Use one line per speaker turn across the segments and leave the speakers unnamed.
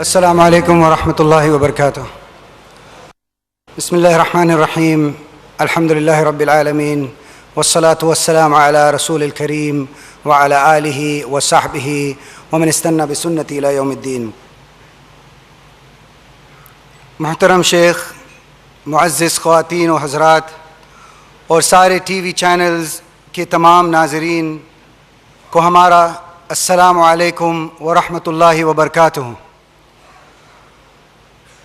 السلام علیکم ورحمۃ اللہ وبرکاتہ۔ بسم اللہ الرحمن الرحیم، الحمد للہ رب العالمین، والصلاة والسلام علی رسول الکریم وعلی آلہ وصحبہ ومن استنى بسنتی الی یوم الدین۔ محترم شیخ، معزز خواتین و حضرات اور سارے ٹی وی چینلز کے تمام ناظرین کو ہمارا السلام علیکم ورحمۃ اللہ وبرکاتہ۔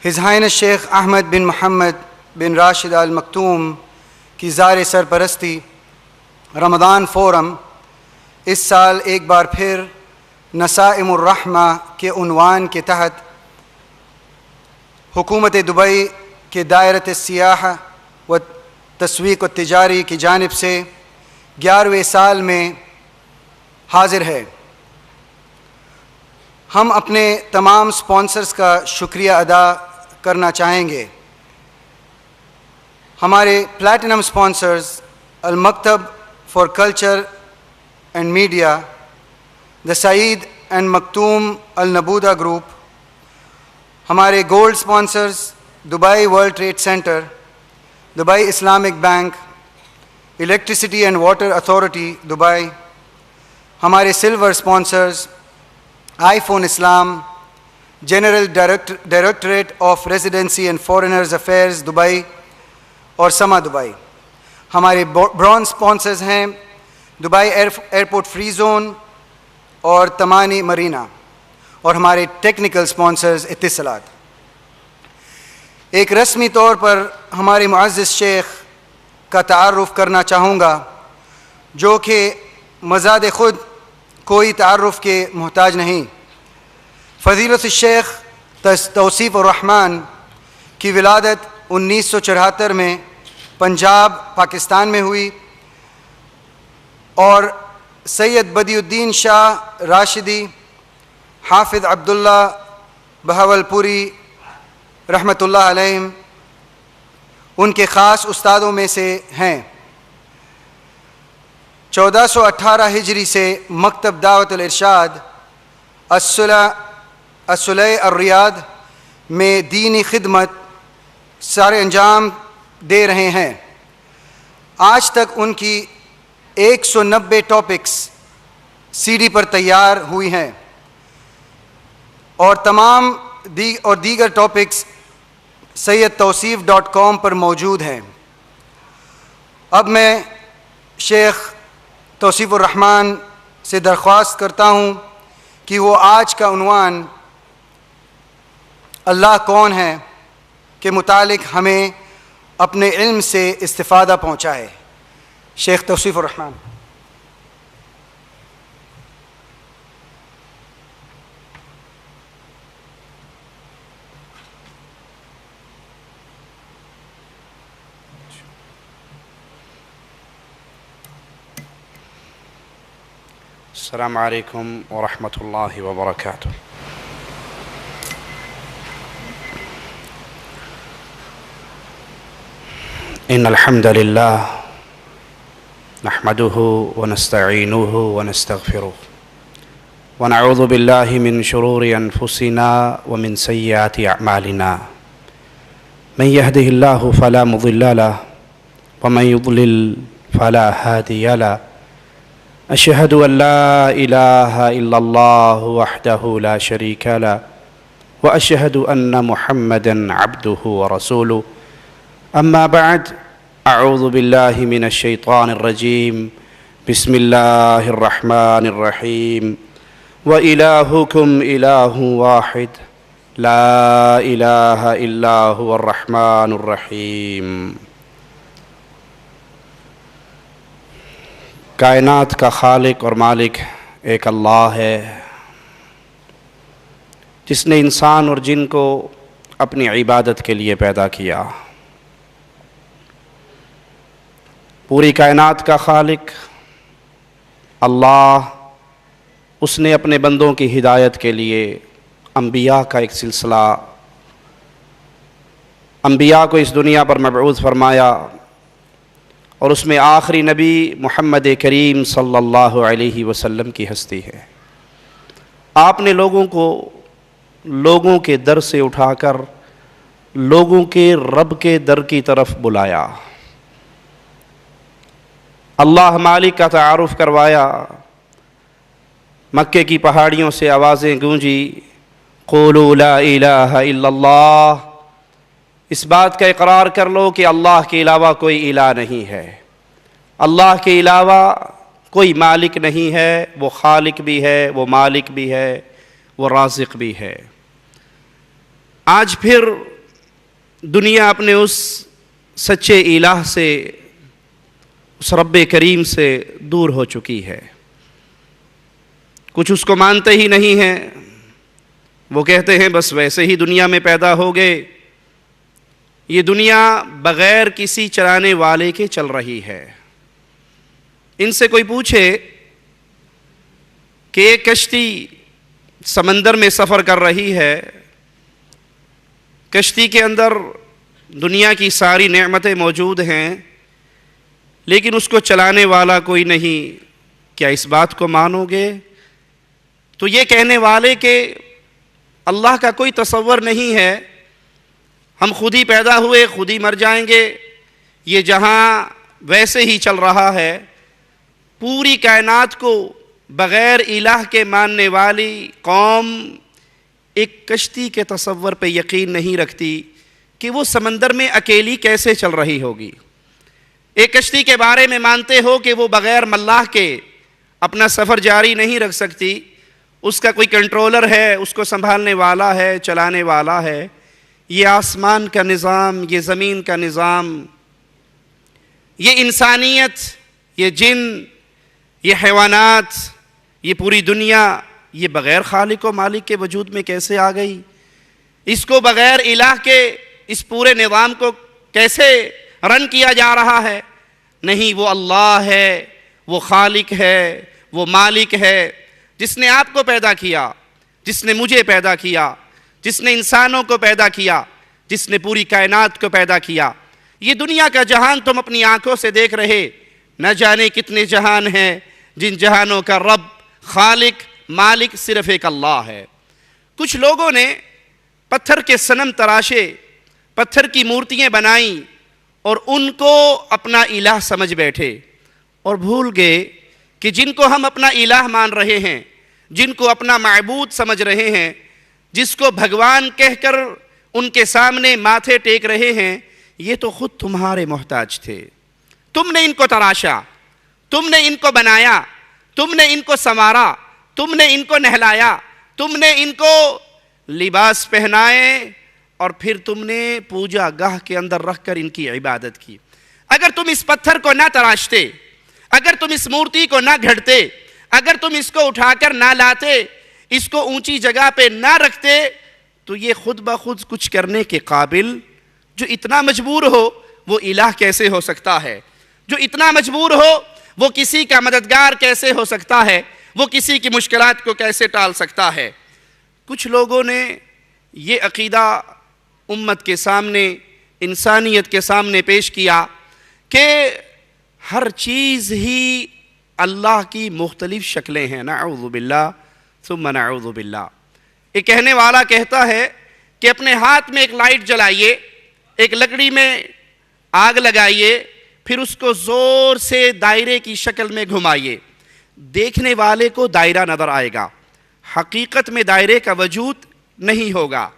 ہز ہائنس شیخ احمد بن محمد بن راشد آل مکتوم کی زار سرپرستی رمضان فورم اس سال ایک بار پھر نسائم الرحمہ کے عنوان کے تحت حکومت دبئی کے دائرۃ السیاحہ و تسویق التجاری کی جانب سے 11ویں سال میں حاضر ہے۔ ہم اپنے تمام سپانسرز کا شکریہ ادا کرنا چاہیں گے۔ ہمارے پلیٹینم سپانسرز المکتب for culture and media, the Saeed and Maktoum Al Naboodah group, ہمارے gold sponsors Dubai world trade centre, Dubai Islamic bank, electricity and water authority Dubai, ہمارے silver sponsors iPhone Islam, general directorate of residency and foreigners affairs Dubai اور Sama Dubai. ہمارے bronze sponsors ہیں Dubai airport free zone اور Tamani Merina, اور ہمارے technical sponsors اتصالات۔ ایک رسمی طور پر ہمارے معزز شیخ کا تعارف کرنا چاہوں گا، جو کہ مزاد خود کوئی تعارف کے محتاج نہیں۔ فضیلت الشیخ توصیف الرحمن کی ولادت 1974 میں پنجاب پاکستان میں ہوئی، اور سید بدی الدین شاہ راشدی، حافظ عبداللہ بہاولپوری رحمۃ اللہ علیہم ان کے خاص استادوں میں سے ہیں۔ 1418 ہجری سے مکتب دعوت الارشاد الصلح الریاض میں دینی خدمت سارے انجام دے رہے ہیں۔ آج تک ان کی 190 ٹاپکس سی ڈی پر تیار ہوئی ہیں، اور تمام دیگر ٹاپکس سیدتوصیف.com پر موجود ہیں۔ اب میں شیخ توصیف الرحمن سے درخواست کرتا ہوں کہ وہ آج کا عنوان اللہ کون ہے کے متعلق ہمیں اپنے علم سے استفادہ پہنچائے۔ شیخ توصیف الرحمن۔
السلام علیکم ورحمۃ اللہ وبرکاتہ۔ ان الحمد للہ نحمده ونستعینه ونستغفره ونعوذ باللہ من شرور انفسنا ومن سیئات اعمالنا، من يهده اللہ فلا مضل له ومن يضلل فلا هادی له، اشہد ان لا الہ الا اللہ وحدہ لا شریک له واشہد ان محمدا عبدہ ورسولہ، اما بعد، اعوذ باللہ من الشیطان الرجیم، بسم اللہ الرحمن الرحیم، وإلہکم الہ واحد لا الہ الا هو الرحمن الرحیم۔ کائنات کا خالق اور مالک ایک اللہ ہے، جس نے انسان اور جن کو اپنی عبادت کے لیے پیدا کیا۔ پوری کائنات کا خالق اللہ، اس نے اپنے بندوں کی ہدایت کے لیے انبیاء کا ایک سلسلہ، انبیاء کو اس دنیا پر مبعوث فرمایا، اور اس میں آخری نبی محمد کریم صلی اللہ علیہ وسلم کی ہستی ہے۔ آپ نے لوگوں کو لوگوں کے در سے اٹھا کر لوگوں کے رب کے در کی طرف بلایا، اللہ مالک کا تعارف کروایا، مکے کی پہاڑیوں سے آوازیں گونجی، قولوا لا الہ الا اللہ، اس بات کا اقرار کر لو کہ اللہ کے علاوہ کوئی الہ نہیں ہے، اللہ کے علاوہ کوئی مالک نہیں ہے، وہ خالق بھی ہے، وہ مالک بھی ہے، وہ رازق بھی ہے۔ آج پھر دنیا اپنے اس سچے الہ سے، اس رب کریم سے دور ہو چکی ہے، کچھ اس کو مانتے ہی نہیں ہیں، وہ کہتے ہیں بس ویسے ہی دنیا میں پیدا ہو گئے، یہ دنیا بغیر کسی چلانے والے کے چل رہی ہے۔ ان سے کوئی پوچھے کہ ایک کشتی سمندر میں سفر کر رہی ہے، کشتی کے اندر دنیا کی ساری نعمتیں موجود ہیں، لیکن اس کو چلانے والا کوئی نہیں، کیا اس بات کو مانو گے؟ تو یہ کہنے والے کہ اللہ کا کوئی تصور نہیں ہے، ہم خود ہی پیدا ہوئے، خود ہی مر جائیں گے، یہ جہاں ویسے ہی چل رہا ہے، پوری کائنات کو بغیر الہ کے ماننے والی قوم ایک کشتی کے تصور پہ یقین نہیں رکھتی کہ وہ سمندر میں اکیلی کیسے چل رہی ہوگی۔ ایک کشتی کے بارے میں مانتے ہو کہ وہ بغیر ملاح کے اپنا سفر جاری نہیں رکھ سکتی، اس کا کوئی کنٹرولر ہے، اس کو سنبھالنے والا ہے، چلانے والا ہے۔ یہ آسمان کا نظام، یہ زمین کا نظام، یہ انسانیت، یہ جن، یہ حیوانات، یہ پوری دنیا، یہ بغیر خالق و مالک کے وجود میں کیسے آ گئی؟ اس کو بغیر الہ کے اس پورے نظام کو کیسے رن کیا جا رہا ہے؟ نہیں، وہ اللہ ہے، وہ خالق ہے، وہ مالک ہے، جس نے آپ کو پیدا کیا، جس نے مجھے پیدا کیا، جس نے انسانوں کو پیدا کیا، جس نے پوری کائنات کو پیدا کیا۔ یہ دنیا کا جہان تم اپنی آنکھوں سے دیکھ رہے، نہ جانے کتنے جہان ہیں، جن جہانوں کا رب، خالق، مالک صرف ایک اللہ ہے۔ کچھ لوگوں نے پتھر کے صنم تراشے، پتھر کی مورتیاں بنائیں اور ان کو اپنا الہ سمجھ بیٹھے، اور بھول گئے کہ جن کو ہم اپنا الہ مان رہے ہیں، جن کو اپنا معبود سمجھ رہے ہیں، جس کو بھگوان کہہ کر ان کے سامنے ماتھے ٹیک رہے ہیں، یہ تو خود تمہارے محتاج تھے۔ تم نے ان کو تراشا، تم نے ان کو بنایا، تم نے ان کو سنوارا، تم نے ان کو نہلایا، تم نے ان کو لباس پہنائے، اور پھر تم نے پوجا گاہ کے اندر رکھ کر ان کی عبادت کی۔ اگر تم اس پتھر کو نہ تراشتے، اگر تم اس مورتی کو نہ گھڑتے، اگر تم اس کو اٹھا کر نہ لاتے، اس کو اونچی جگہ پہ نہ رکھتے، تو یہ خود بخود کچھ کرنے کے قابل، جو اتنا مجبور ہو وہ الہ کیسے ہو سکتا ہے؟ جو اتنا مجبور ہو وہ کسی کا مددگار کیسے ہو سکتا ہے؟ وہ کسی کی مشکلات کو کیسے ٹال سکتا ہے؟ کچھ لوگوں نے یہ عقیدہ امت کے سامنے، انسانیت کے سامنے پیش کیا کہ ہر چیز ہی اللہ کی مختلف شکلیں ہیں۔ نعوذ باللہ ثم نعوذ باللہ۔ ایک کہنے والا کہتا ہے کہ اپنے ہاتھ میں ایک لائٹ جلائیے، ایک لکڑی میں آگ لگائیے، پھر اس کو زور سے دائرے کی شکل میں گھمائیے، دیکھنے والے کو دائرہ نظر آئے گا، حقیقت میں دائرے کا وجود نہیں ہوگا۔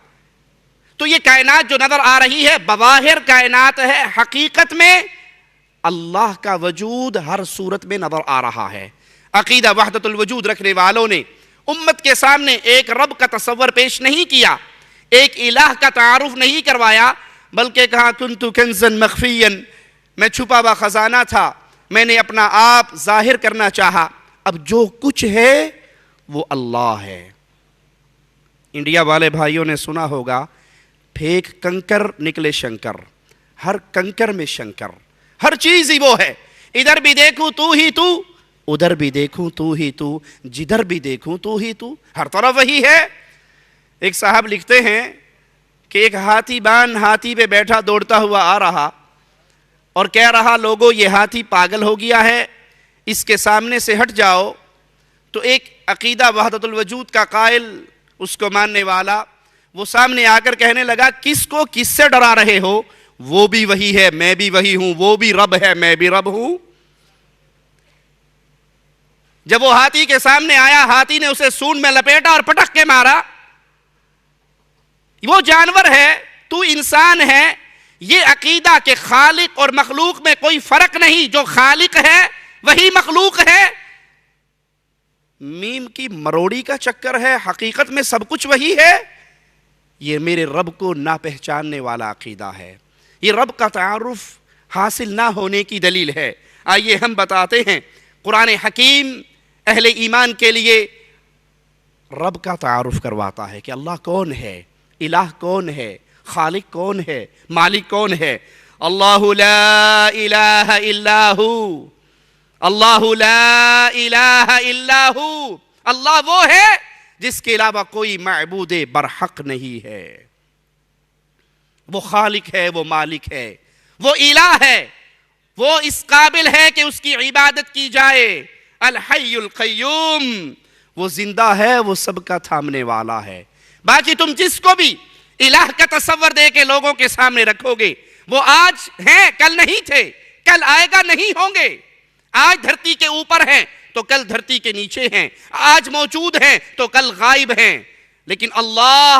تو یہ کائنات جو نظر آ رہی ہے بظاہر کائنات ہے، حقیقت میں اللہ کا وجود ہر صورت میں نظر آ رہا ہے۔ عقیدہ وحدت الوجود رکھنے والوں نے امت کے سامنے ایک رب کا تصور پیش نہیں کیا، ایک الہ کا تعارف نہیں کروایا، بلکہ کہا کنت کنزا مخفیا، میں چھپا ہوا خزانہ تھا، میں نے اپنا آپ ظاہر کرنا چاہا، اب جو کچھ ہے وہ اللہ ہے۔ انڈیا والے بھائیوں نے سنا ہوگا، پھینک کنکر نکلے شنکر، ہر کنکر میں شنکر، ہر چیز ہی وہ ہے، ادھر بھی دیکھوں تو ہی تو، ادھر بھی دیکھوں تو ہی تو، جدھر بھی دیکھوں تو ہی تو، ہر طرف وہی ہے۔ ایک صاحب لکھتے ہیں کہ ایک ہاتھی بان ہاتھی پہ بیٹھا دوڑتا ہوا آ رہا اور کہہ رہا لوگوں یہ ہاتھی پاگل ہو گیا ہے، اس کے سامنے سے ہٹ جاؤ۔ تو ایک عقیدہ وحدت الوجود کا قائل، اس کو ماننے والا وہ سامنے آ کر کہنے لگا کس کو کس سے ڈرا رہے ہو؟ وہ بھی وہی ہے میں بھی وہی ہوں، وہ بھی رب ہے میں بھی رب ہوں۔ جب وہ ہاتھی کے سامنے آیا، ہاتھی نے اسے سونڈ میں لپیٹا اور پٹک کے مارا۔ وہ جانور ہے، تو انسان ہے، یہ عقیدہ کہ خالق اور مخلوق میں کوئی فرق نہیں، جو خالق ہے وہی مخلوق ہے، میم کی مروڑی کا چکر ہے، حقیقت میں سب کچھ وہی ہے، یہ میرے رب کو نہ پہچاننے والا عقیدہ ہے، یہ رب کا تعارف حاصل نہ ہونے کی دلیل ہے۔ آئیے ہم بتاتے ہیں، قرآن حکیم اہل ایمان کے لیے رب کا تعارف کرواتا ہے کہ اللہ کون ہے، الہ کون ہے، خالق کون ہے، مالک کون ہے۔ اللہ لا الہ الا ہو، اللہ لا الہ الا ہو، اللہ وہ ہے جس کے علاوہ کوئی معبود برحق نہیں ہے، وہ خالق ہے، وہ مالک ہے، وہ الہ ہے، وہ اس قابل ہے کہ اس کی عبادت کی جائے۔ الحی القیوم، وہ زندہ ہے، وہ سب کا تھامنے والا ہے۔ باقی تم جس کو بھی الہ کا تصور دے کے لوگوں کے سامنے رکھو گے، وہ آج ہیں کل نہیں تھے، کل آئے گا نہیں ہوں گے، آج دھرتی کے اوپر ہیں تو کل دھرتی کے نیچے ہیں، آج موجود ہیں تو کل غائب ہیں، لیکن اللہ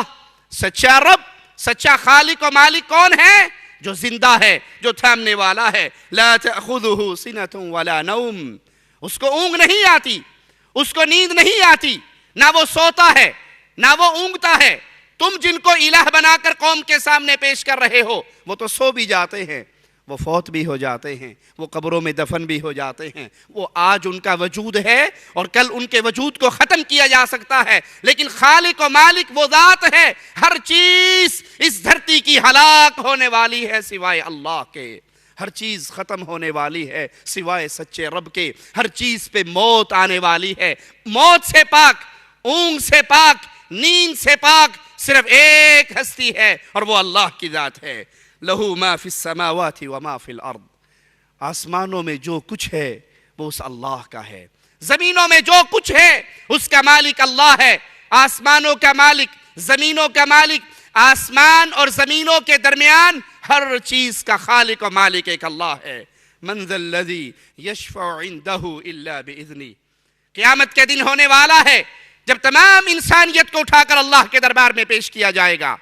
سچا رب، سچا خالق و مالک کون ہے؟ جو زندہ ہے، جو تھامنے والا ہے۔ لا تأخذہ سنۃ ولا نوم، اس کو اونگ نہیں آتی، اس کو نیند نہیں آتی، نہ وہ سوتا ہے نہ وہ اونگتا ہے۔ تم جن کو الہ بنا کر قوم کے سامنے پیش کر رہے ہو، وہ تو سو بھی جاتے ہیں، وہ فوت بھی ہو جاتے ہیں، وہ قبروں میں دفن بھی ہو جاتے ہیں، وہ آج ان کا وجود ہے اور کل ان کے وجود کو ختم کیا جا سکتا ہے، لیکن خالق و مالک وہ ذات ہے، ہر چیز اس دھرتی کی ہلاک ہونے والی ہے سوائے اللہ کے، ہر چیز ختم ہونے والی ہے سوائے سچے رب کے، ہر چیز پہ موت آنے والی ہے۔ موت سے پاک، اونگ سے پاک، نیند سے پاک صرف ایک ہستی ہے اور وہ اللہ کی ذات ہے۔ لہو ما فی السماوات وما فی الارض، آسمانوں میں جو کچھ ہے وہ اس اللہ کا ہے، زمینوں میں جو کچھ ہے اس کا مالک اللہ ہے۔ آسمانوں کا مالک، زمینوں کا مالک، آسمان اور زمینوں کے درمیان ہر چیز کا خالق و مالک ایک اللہ ہے۔ من ذا الذی یشفع عندہ الا باذنہ، قیامت کے دن ہونے والا ہے جب تمام انسانیت کو اٹھا کر اللہ کے دربار میں پیش کیا جائے گا۔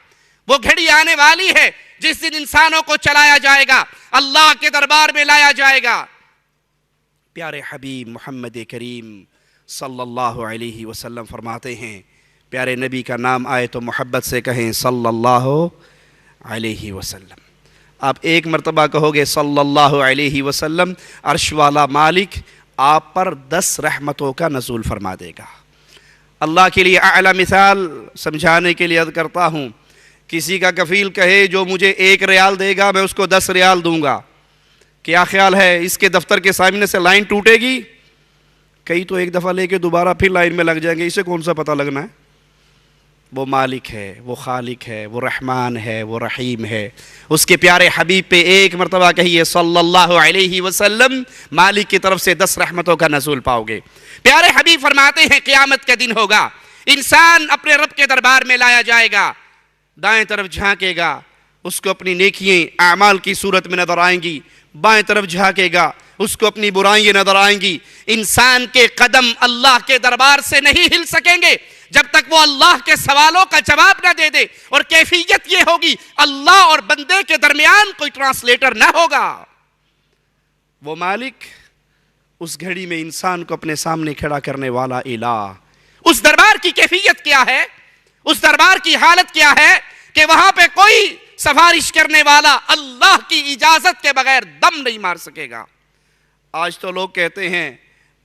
وہ گھڑی آنے والی ہے جس دن انسانوں کو چلایا جائے گا، اللہ کے دربار میں لایا جائے گا۔ پیارے حبیب محمد کریم صلی اللہ علیہ وسلم فرماتے ہیں، پیارے نبی کا نام آئے تو محبت سے کہیں صلی اللہ علیہ وسلم۔ آپ ایک مرتبہ کہو گے صلی اللہ علیہ وسلم، عرش والا مالک آپ پر 10 رحمتوں کا نزول فرما دے گا۔ اللہ کے لیے اعلیٰ مثال سمجھانے کے لیے عرض کرتا ہوں، کسی کا کفیل کہے جو مجھے 1 ریال دے گا میں اس کو 10 ریال دوں گا، کیا خیال ہے اس کے دفتر کے سامنے سے لائن ٹوٹے گی؟ کئی تو ایک دفعہ لے کے دوبارہ پھر لائن میں لگ جائیں گے، اسے کون سا پتہ لگنا ہے؟ وہ مالک ہے، وہ خالق ہے، وہ رحمان ہے، وہ رحیم ہے۔ اس کے پیارے حبیب پہ ایک مرتبہ کہیے صلی اللہ علیہ وسلم، مالک کی طرف سے 10 رحمتوں کا نزول پاؤ گے۔ پیارے حبیب فرماتے ہیں قیامت کا دن ہوگا، انسان اپنے رب کے دربار میں لایا جائے گا، دائیں طرف جھانکے گا، اس کو اپنی نیکییں اعمال کی صورت میں نظر آئیں گی، بائیں طرف جھانکے گا، اس کو اپنی برائیاں نظر آئیں گی۔ انسان کے قدم اللہ کے دربار سے نہیں ہل سکیں گے جب تک وہ اللہ کے سوالوں کا جواب نہ دے دے، اور کیفیت یہ ہوگی اللہ اور بندے کے درمیان کوئی ٹرانسلیٹر نہ ہوگا۔ وہ مالک اس گھڑی میں انسان کو اپنے سامنے کھڑا کرنے والا الہ، اس دربار کی کیفیت کیا ہے، اس دربار کی حالت کیا ہے کہ وہاں پہ کوئی سفارش کرنے والا اللہ کی اجازت کے بغیر دم نہیں مار سکے گا۔ آج تو لوگ کہتے ہیں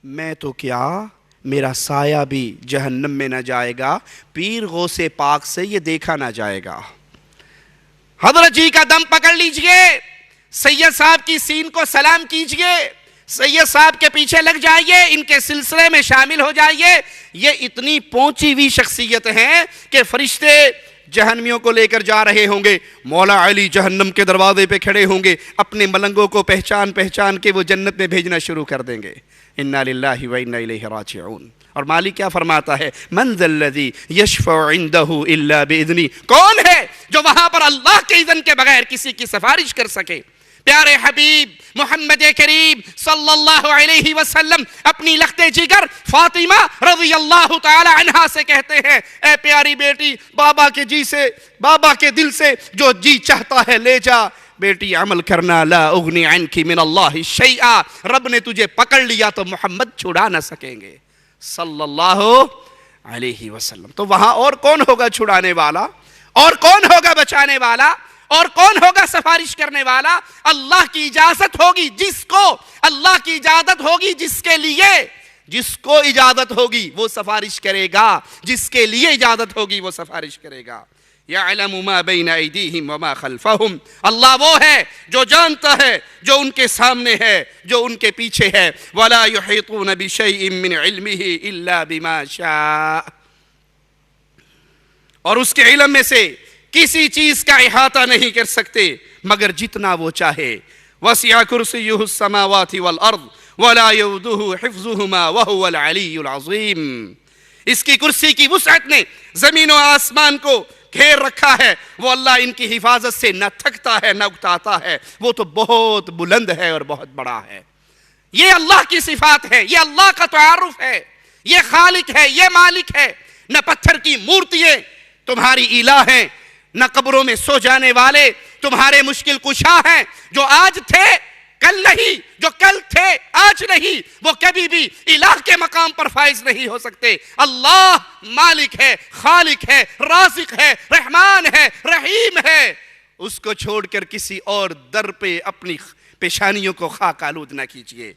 میں تو کیا، میرا سایہ بھی جہنم میں نہ جائے گا، پیر غوث پاک سے یہ دیکھا نہ جائے گا۔ حضرت جی کا دم پکڑ لیجئے، سید صاحب کی سین کو سلام کیجئے، سید صاحب کے پیچھے لگ جائیے، ان کے سلسلے میں شامل ہو جائیے۔ یہ اتنی پہنچی ہوئی شخصیت ہیں کہ فرشتے جہنمیوں کو لے کر جا رہے ہوں گے، مولا علی جہنم کے دروازے پہ کھڑے ہوں گے، اپنے ملنگوں کو پہچان پہچان کے وہ جنت میں بھیجنا شروع کر دیں گے۔ انا للہ و انا الیہ راجعون۔ اور مالک کیا فرماتا ہے؟ من ذا الذی یشفع عندہ الا باذنہ، کون ہے جو وہاں پر اللہ کے اذن کے بغیر کسی کی سفارش کر سکے؟ پیارے حبیب محمد کریم صلی اللہ علیہ وسلم اپنی لخت جگر فاطمہ رضی اللہ تعالی عنہا سے کہتے ہیں، اے پیاری بیٹی، بابا کے جی سے، بابا کے دل سے جو جی چاہتا ہے لے جا، بیٹی عمل کرنا، لا اغنی عنک من اللہ شیئا، رب نے تجھے پکڑ لیا تو محمد چھڑا نہ سکیں گے صلی اللہ علیہ وسلم۔ تو وہاں اور کون ہوگا چھڑانے والا، اور کون ہوگا بچانے والا، اور کون ہوگا سفارش کرنے والا؟ اللہ کی اجازت ہوگی جس کو، اللہ کی اجازت ہوگی جس کے لیے، جس کو اجازت ہوگی وہ سفارش کرے گا، جس کے لیے اجازت ہوگی وہ سفارش کرے گا۔ یعلم ما بین ایدیہم وما خلفہم، اللہ وہ ہے جو جانتا ہے جو ان کے سامنے ہے، جو ان کے پیچھے ہے۔ ولا یحیطون بشیء من علمہ الا بما شاء، اور اس کے علم میں سے کسی چیز کا احاطہ نہیں کر سکتے مگر جتنا وہ چاہے۔ وسع کرسیہ السماوات والارض ولا یؤودہ حفظہما وہو العلی العظیم، اس کی کرسی کی وسعت نے زمین و آسمان کو گھیر رکھا ہے، وہ اللہ ان کی حفاظت سے نہ تھکتا ہے نہ اکتاتا ہے، وہ تو بہت بلند ہے اور بہت بڑا ہے۔ یہ اللہ کی صفات ہے، یہ اللہ کا تعارف ہے، یہ خالق ہے، یہ مالک ہے۔ نہ پتھر کی مورتیاں تمہاری الہ ہیں، نہ قبروں میں سو جانے والے تمہارے مشکل کشا ہیں، جو آج تھے کل نہیں، جو کل تھے آج نہیں، وہ کبھی بھی الہ کے مقام پر فائز نہیں ہو سکتے۔ اللہ مالک ہے، خالق ہے، رازق ہے، رحمان ہے، رحیم ہے، اس کو چھوڑ کر کسی اور در پہ اپنی پیشانیوں کو خاک آلود نہ کیجئے۔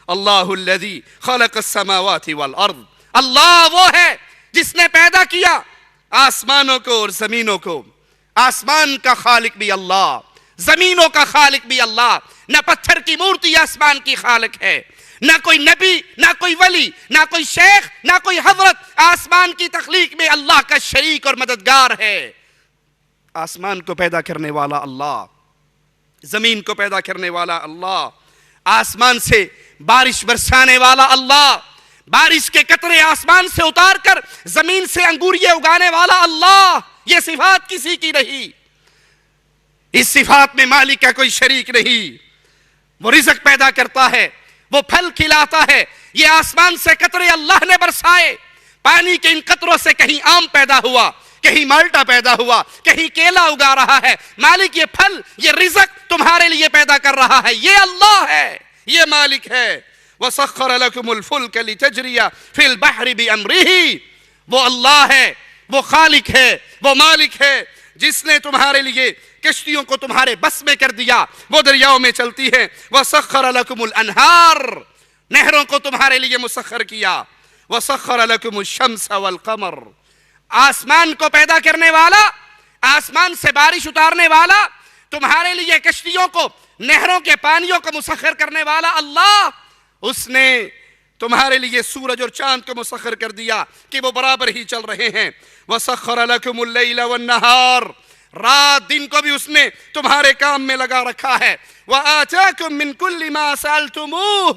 اللہ الذی خلق السماوات والارض، اللہ وہ ہے جس نے پیدا کیا آسمانوں کو اور زمینوں کو۔ آسمان کا خالق بھی اللہ، زمینوں کا خالق بھی اللہ۔ نہ پتھر کی مورتی آسمان کی خالق ہے، نہ کوئی نبی، نہ کوئی ولی، نہ کوئی شیخ، نہ کوئی حضرت آسمان کی تخلیق میں اللہ کا شریک اور مددگار ہے۔ آسمان کو پیدا کرنے والا اللہ، زمین کو پیدا کرنے والا اللہ، آسمان سے بارش برسانے والا اللہ، بارش کے قطرے آسمان سے اتار کر زمین سے انگوریے اگانے والا اللہ۔ یہ صفات کسی کی نہیں، اس صفات میں مالک کا کوئی شریک نہیں۔ وہ رزق پیدا کرتا ہے، وہ پھل کھلاتا ہے۔ یہ آسمان سے قطرے اللہ نے برسائے، پانی کے ان قطروں سے کہیں آم پیدا ہوا، کہیں مالٹا پیدا ہوا، کہیں کیلا اگا رہا ہے۔ مالک یہ پھل، یہ رزق تمہارے لیے پیدا کر رہا ہے، یہ اللہ ہے، یہ مالک ہے۔ وَسَخَّرَ لَكُمُ الْفُلْكَ لِتَجْرِيَ فِي الْبَحْرِ بِأَمْرِهِ، وہ اللہ ہے، وہ خالق ہے، وہ مالک ہے جس نے تمہارے لیے کشتیوں کو تمہارے بس میں کر دیا، وہ دریاؤں میں چلتی ہیں۔ وَسَخَّرَ لَكُمُ الْأَنْهَارِ، نہروں کو تمہارے لیے مسخر کیا۔ وَسَخَّرَ لَكُمُ الشَّمْسَ وَالْقَمَرَ، آسمان کو پیدا کرنے والا، آسمان سے بارش اتارنے والا، تمہارے لیے کشتیوں کو، نہروں کے پانیوں کو مسخر کرنے والا اللہ، اس نے تمہارے لیے سورج اور چاند کو مسخر کر دیا کہ وہ برابر ہی چل رہے ہیں۔ وَسَخَّرَ لَكُمُ اللَّيْلَ وَالنَّهَارِ، رات دن کو بھی اس نے تمہارے کام میں لگا رکھا ہے۔ وَآتَاكُم مِّن كُلِّ مَا سَأَلْتُمُوهُ،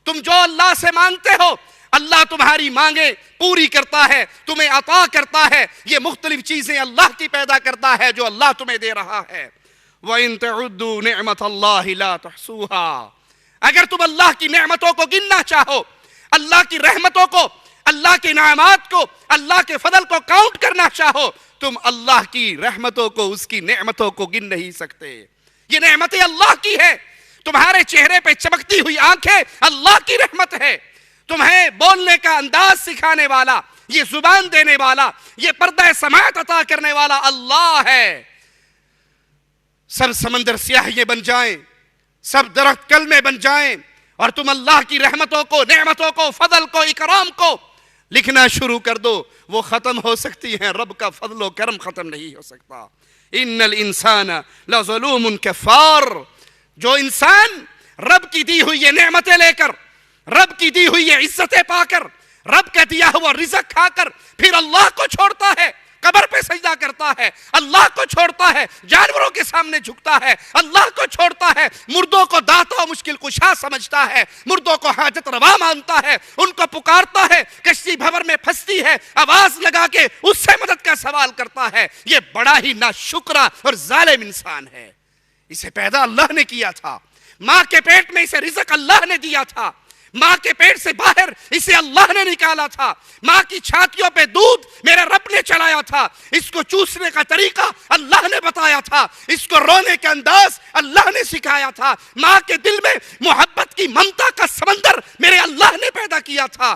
تم جو اللہ سے مانگتے ہو اللہ تمہاری مانگیں پوری کرتا ہے، تمہیں عطا کرتا ہے۔ یہ مختلف چیزیں اللہ کی پیدا کرتا ہے جو اللہ تمہیں دے رہا ہے۔ وَإِن تَعُدُّوا نِعْمَةَ اللَّهِ لَا تُحْصُوهَا، اگر تم اللہ کی نعمتوں کو گننا چاہو، اللہ کی رحمتوں کو، اللہ کے انعامات کو، اللہ کے فضل کو کاؤنٹ کرنا چاہو، تم اللہ کی رحمتوں کو، اس کی نعمتوں کو گن نہیں سکتے۔ یہ نعمتیں اللہ کی ہے، تمہارے چہرے پہ چمکتی ہوئی آنکھیں اللہ کی رحمت ہے، تمہیں بولنے کا انداز سکھانے والا، یہ زبان دینے والا، یہ پردہ سماعت عطا کرنے والا اللہ ہے۔ سب سمندر سیاہیے بن جائیں، سب درخت کلمے بن جائیں، اور تم اللہ کی رحمتوں کو، نعمتوں کو، فضل کو، اکرام کو لکھنا شروع کر دو، وہ ختم ہو سکتی ہیں، رب کا فضل و کرم ختم نہیں ہو سکتا۔ ان الانسان لظلوم کفار، جو انسان رب کی دی ہوئی یہ نعمتیں لے کر، رب کی دی ہوئی یہ عزتیں پا کر، رب کا دیا ہوا رزق کھا کر پھر اللہ کو چھوڑتا ہے، قبر پہ سجدہ کرتا ہے، اللہ کو چھوڑتا ہے، جانوروں کے سامنے جھکتا ہے، اللہ کو چھوڑتا ہے، مردوں کو داتا و مشکل کشا سمجھتا ہے، مردوں کو حاجت روا مانتا ہے، ان کو پکارتا ہے، کشتی بھنور میں پھنستی ہے آواز لگا کے اس سے مدد کا سوال کرتا ہے، یہ بڑا ہی ناشکرا اور ظالم انسان ہے۔ اسے پیدا اللہ نے کیا تھا، ماں کے پیٹ میں اسے رزق اللہ نے دیا تھا، ماں کے پیٹ سے باہر اسے اللہ نے نکالا تھا، ماں کی چھاتیوں پہ دودھ میرے رب نے چڑھایا تھا، اس کو چوسنے کا طریقہ اللہ نے بتایا تھا، اس کو رونے کا انداز اللہ نے سکھایا تھا، ماں کے دل میں محبت کی ممتا کا سمندر میرے اللہ نے پیدا کیا تھا۔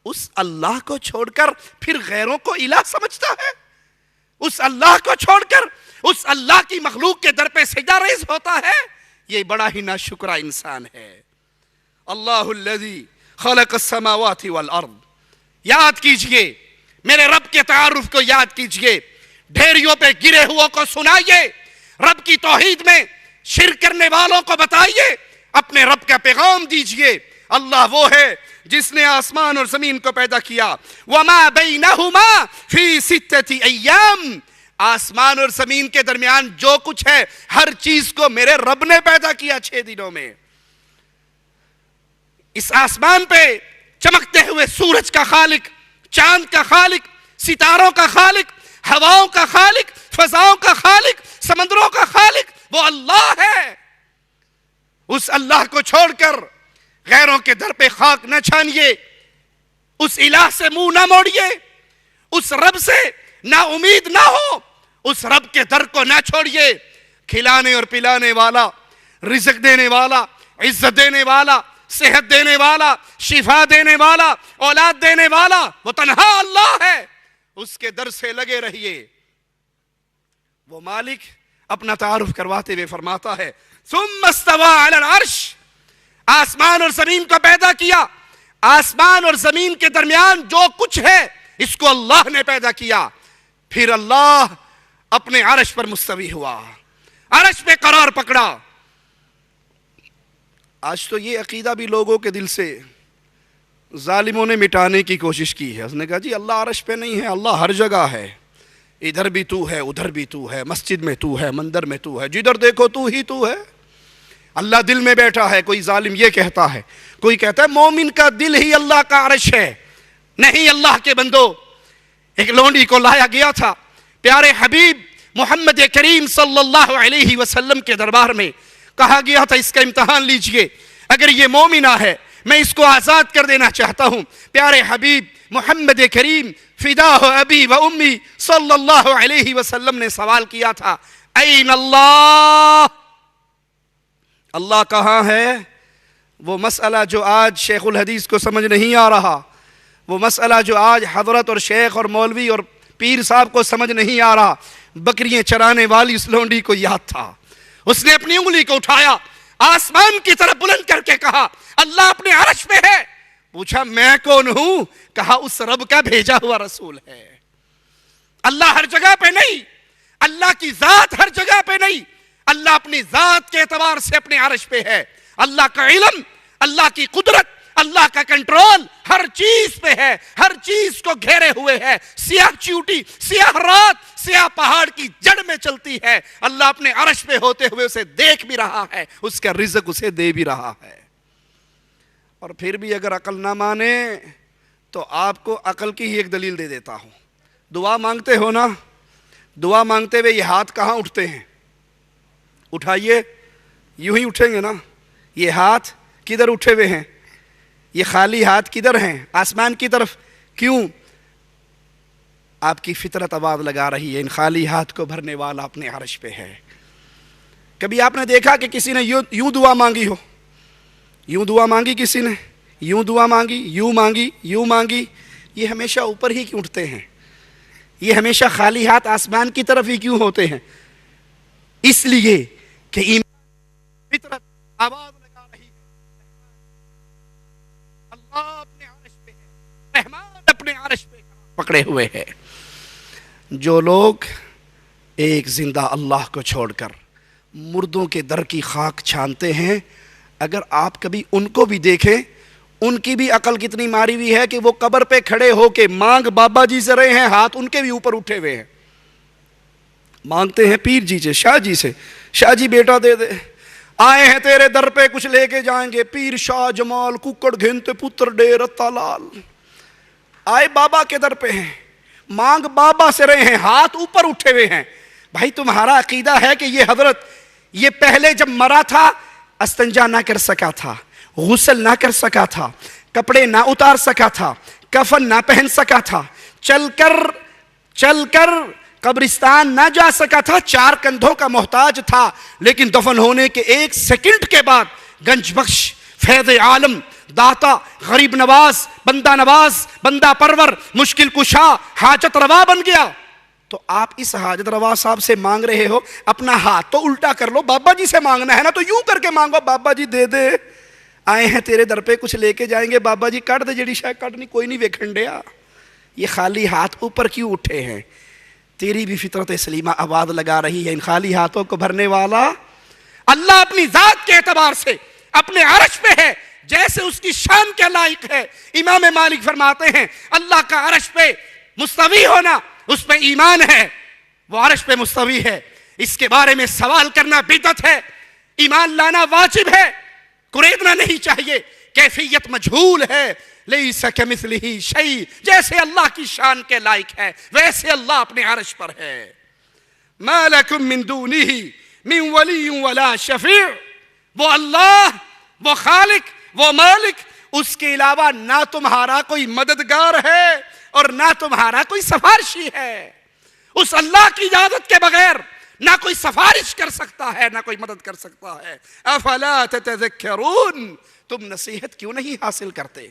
اس اللہ کو چھوڑ کر پھر غیروں کو الہ سمجھتا ہے، اس اللہ کو چھوڑ کر اس اللہ کی مخلوق کے در پہ سجدہ ریز ہوتا ہے، یہ بڑا ہی ناشکرا انسان ہے۔ اللہ الذی خلق السماوات والارض، یاد کیجئے میرے رب کے تعارف کو، یاد کیجئے، ڈھیریوں پہ گرے ہوا کو سنائیے، رب کی توحید میں شرک کرنے والوں کو بتائیے، اپنے رب کا پیغام دیجئے۔ اللہ وہ ہے جس نے آسمان اور زمین کو پیدا کیا، وما بینہما فی ستۃ ایام، آسمان اور زمین کے درمیان جو کچھ ہے ہر چیز کو میرے رب نے پیدا کیا 6 دنوں میں۔ اس آسمان پہ چمکتے ہوئے سورج کا خالق، چاند کا خالق، ستاروں کا خالق، ہواؤں کا خالق، فضاؤں کا خالق، سمندروں کا خالق وہ اللہ ہے۔ اس اللہ کو چھوڑ کر غیروں کے در پہ خاک نہ چھانیے، اس الہ سے منہ نہ موڑیے، اس رب سے نا امید نہ ہو، اس رب کے در کو نہ چھوڑیے۔ کھلانے اور پلانے والا، رزق دینے والا، عزت دینے والا، صحت دینے والا، شفا دینے والا، اولاد دینے والا وہ تنہا اللہ ہے، اس کے در سے لگے رہیے۔ وہ مالک اپنا تعارف کرواتے ہوئے فرماتا ہے ثم استوى على العرش، آسمان اور زمین کو پیدا کیا، آسمان اور زمین کے درمیان جو کچھ ہے اس کو اللہ نے پیدا کیا، پھر اللہ اپنے عرش پر مستوی ہوا، عرش پہ قرار پکڑا۔ آج تو یہ عقیدہ بھی لوگوں کے دل سے ظالموں نے مٹانے کی کوشش کی ہے۔ اس نے کہا جی اللہ عرش پہ نہیں ہے، اللہ ہر جگہ ہے، ادھر بھی تو ہے، ادھر بھی تو ہے، مسجد میں تو ہے، مندر میں تو ہے، جدھر دیکھو تو ہی تو ہے۔ اللہ دل میں بیٹھا ہے، کوئی ظالم یہ کہتا ہے، کوئی کہتا ہے مومن کا دل ہی اللہ کا عرش ہے۔ نہیں اللہ کے بندو، ایک لونڈی کو لایا گیا تھا پیارے حبیب محمد کریم صلی اللہ علیہ وسلم کے دربار میں، کہا گیا تھا اس کا امتحان لیجئے، اگر یہ مومنہ ہے میں اس کو آزاد کر دینا چاہتا ہوں۔ پیارے حبیب محمد کریم فداہ ابی و امی صلی اللہ علیہ وسلم نے سوال کیا تھا این اللہ، اللہ کہاں ہے؟ وہ مسئلہ جو آج شیخ الحدیث کو سمجھ نہیں آ رہا، وہ مسئلہ جو آج حضرت اور شیخ اور مولوی اور پیر صاحب کو سمجھ نہیں آ رہا، بکریاں چرانے والی اس لونڈی کو یاد تھا۔ اس نے اپنی انگلی کو اٹھایا، آسمان کی طرف بلند کر کے کہا اللہ اپنے عرش پہ ہے۔ پوچھا میں کون ہوں؟ کہا اس رب کا بھیجا ہوا رسول ہے۔ اللہ ہر جگہ پہ نہیں، اللہ کی ذات ہر جگہ پہ نہیں، اللہ اپنی ذات کے اعتبار سے اپنے عرش پہ ہے۔ اللہ کا علم، اللہ کی قدرت، اللہ کا کنٹرول ہر چیز پہ ہے، ہر چیز کو گھیرے ہوئے ہے۔ سیاہ چیوٹی، سیاہ رات، سیاہ پہاڑ کی جڑ میں چلتی ہے، اللہ اپنے عرش پہ ہوتے ہوئے اسے دیکھ بھی رہا ہے، اس کا رزق اسے دے بھی رہا ہے۔ اور پھر بھی اگر عقل نہ مانے تو آپ کو عقل کی ہی ایک دلیل دے دیتا ہوں۔ دعا مانگتے ہو نا، دعا مانگتے ہوئے یہ ہاتھ کہاں اٹھتے ہیں؟ اٹھائیے، یوں ہی اٹھیں گے نا۔ یہ ہاتھ کدھر اٹھے ہوئے ہیں؟ یہ خالی ہاتھ کدھر ہیں؟ آسمان کی طرف۔ کیوں؟ آپ کی فطرت آواز لگا رہی ہے ان خالی ہاتھ کو بھرنے والا اپنے عرش پہ ہے۔ کبھی آپ نے دیکھا کہ کسی نے یوں دعا مانگی ہو؟ یوں دعا مانگی کسی نے؟ یوں دعا مانگی، یوں مانگی، یوں مانگی؟ یہ ہمیشہ اوپر ہی کیوں اٹھتے ہیں؟ یہ ہمیشہ خالی ہاتھ آسمان کی طرف ہی کیوں ہوتے ہیں؟ اس لیے کہ ایمان فطرت آواز لگا رہی ہے اللہ اپنے عرش پہ ہے، رحمان اپنے عرش پہ پکڑے ہوئے ہے۔ جو لوگ ایک زندہ اللہ کو چھوڑ کر مردوں کے در کی خاک چھانتے ہیں، اگر آپ کبھی ان کو بھی دیکھیں، ان کی بھی عقل کتنی ماری ہوئی ہے کہ وہ قبر پہ کھڑے ہو کے مانگ بابا جی سے رہے ہیں، ہاتھ ان کے بھی اوپر اٹھے ہوئے ہیں۔ مانگتے ہیں پیر جی سے، شاہ جی سے، شاہ جی بیٹا دے دے، آئے ہیں تیرے در پہ کچھ لے کے جائیں گے، پیر شاہ جمال ککڑ گھنتے پتر ڈیر رتا لال آئے بابا کے در پہ ہیں، مانگ بابا سے رہے ہیں، ہاتھ اوپر اٹھے ہوئے ہیں. بھائی تمہارا عقیدہ ہے کہ یہ حضرت یہ پہلے جب مرا تھا استنجا نہ کر سکا تھا، غسل نہ کر سکا تھا، کپڑے نہ اتار سکا تھا، کفن نہ پہن سکا تھا، چل کر قبرستان نہ جا سکا تھا، 4 کندھوں کا محتاج تھا، لیکن دفن ہونے کے 1 سیکنڈ کے بعد گنج بخش، فیض عالم، داتا، غریب نواز، بندہ پرور، مشکل کشا، حاجت روا بن گیا. تو آپ اس حاجت روا صاحب سے مانگ رہے ہو، اپنا ہاتھ تو الٹا کر لو، بابا جی سے مانگنا ہے نا تو یوں کر کے مانگو، بابا جی دے دے، آئے ہیں تیرے در پہ کچھ لے کے جائیں گے، بابا جی کٹ دے جڑی شاید کٹنی کوئی نہیں ویکھنڈیا. یہ خالی ہاتھ اوپر کیوں اٹھے ہیں؟ تیری بھی فطرت سلیمہ آواز لگا رہی ہے، ان خالی ہاتھوں کو بھرنے والا اللہ اپنی ذات کے اعتبار سے اپنے عرش پہ ہے جیسے اس کی شان کے لائق ہے. امام مالک فرماتے ہیں اللہ کا عرش پہ مستوی ہونا اس پہ ایمان ہے، وہ عرش پہ مستوی ہے، اس کے بارے میں سوال کرنا بدعت ہے، ایمان لانا واجب ہے، قریدنا نہیں چاہیے، کیفیت مجھول ہے. لیس کمثلہ شیء، جیسے اللہ کی شان کے لائق ہے ویسے اللہ اپنے عرش پر ہے. ما لکم من دونہ من ولی ولا شفیع، وہ اللہ، وہ خالق، وہ مالک، اس کے علاوہ نہ تمہارا کوئی مددگار ہے اور نہ تمہارا کوئی سفارشی ہے. اس اللہ کی اجازت کے بغیر نہ کوئی سفارش کر سکتا ہے نہ کوئی مدد کر سکتا ہے. افلا تتذکرون، تم نصیحت کیوں نہیں حاصل کرتے؟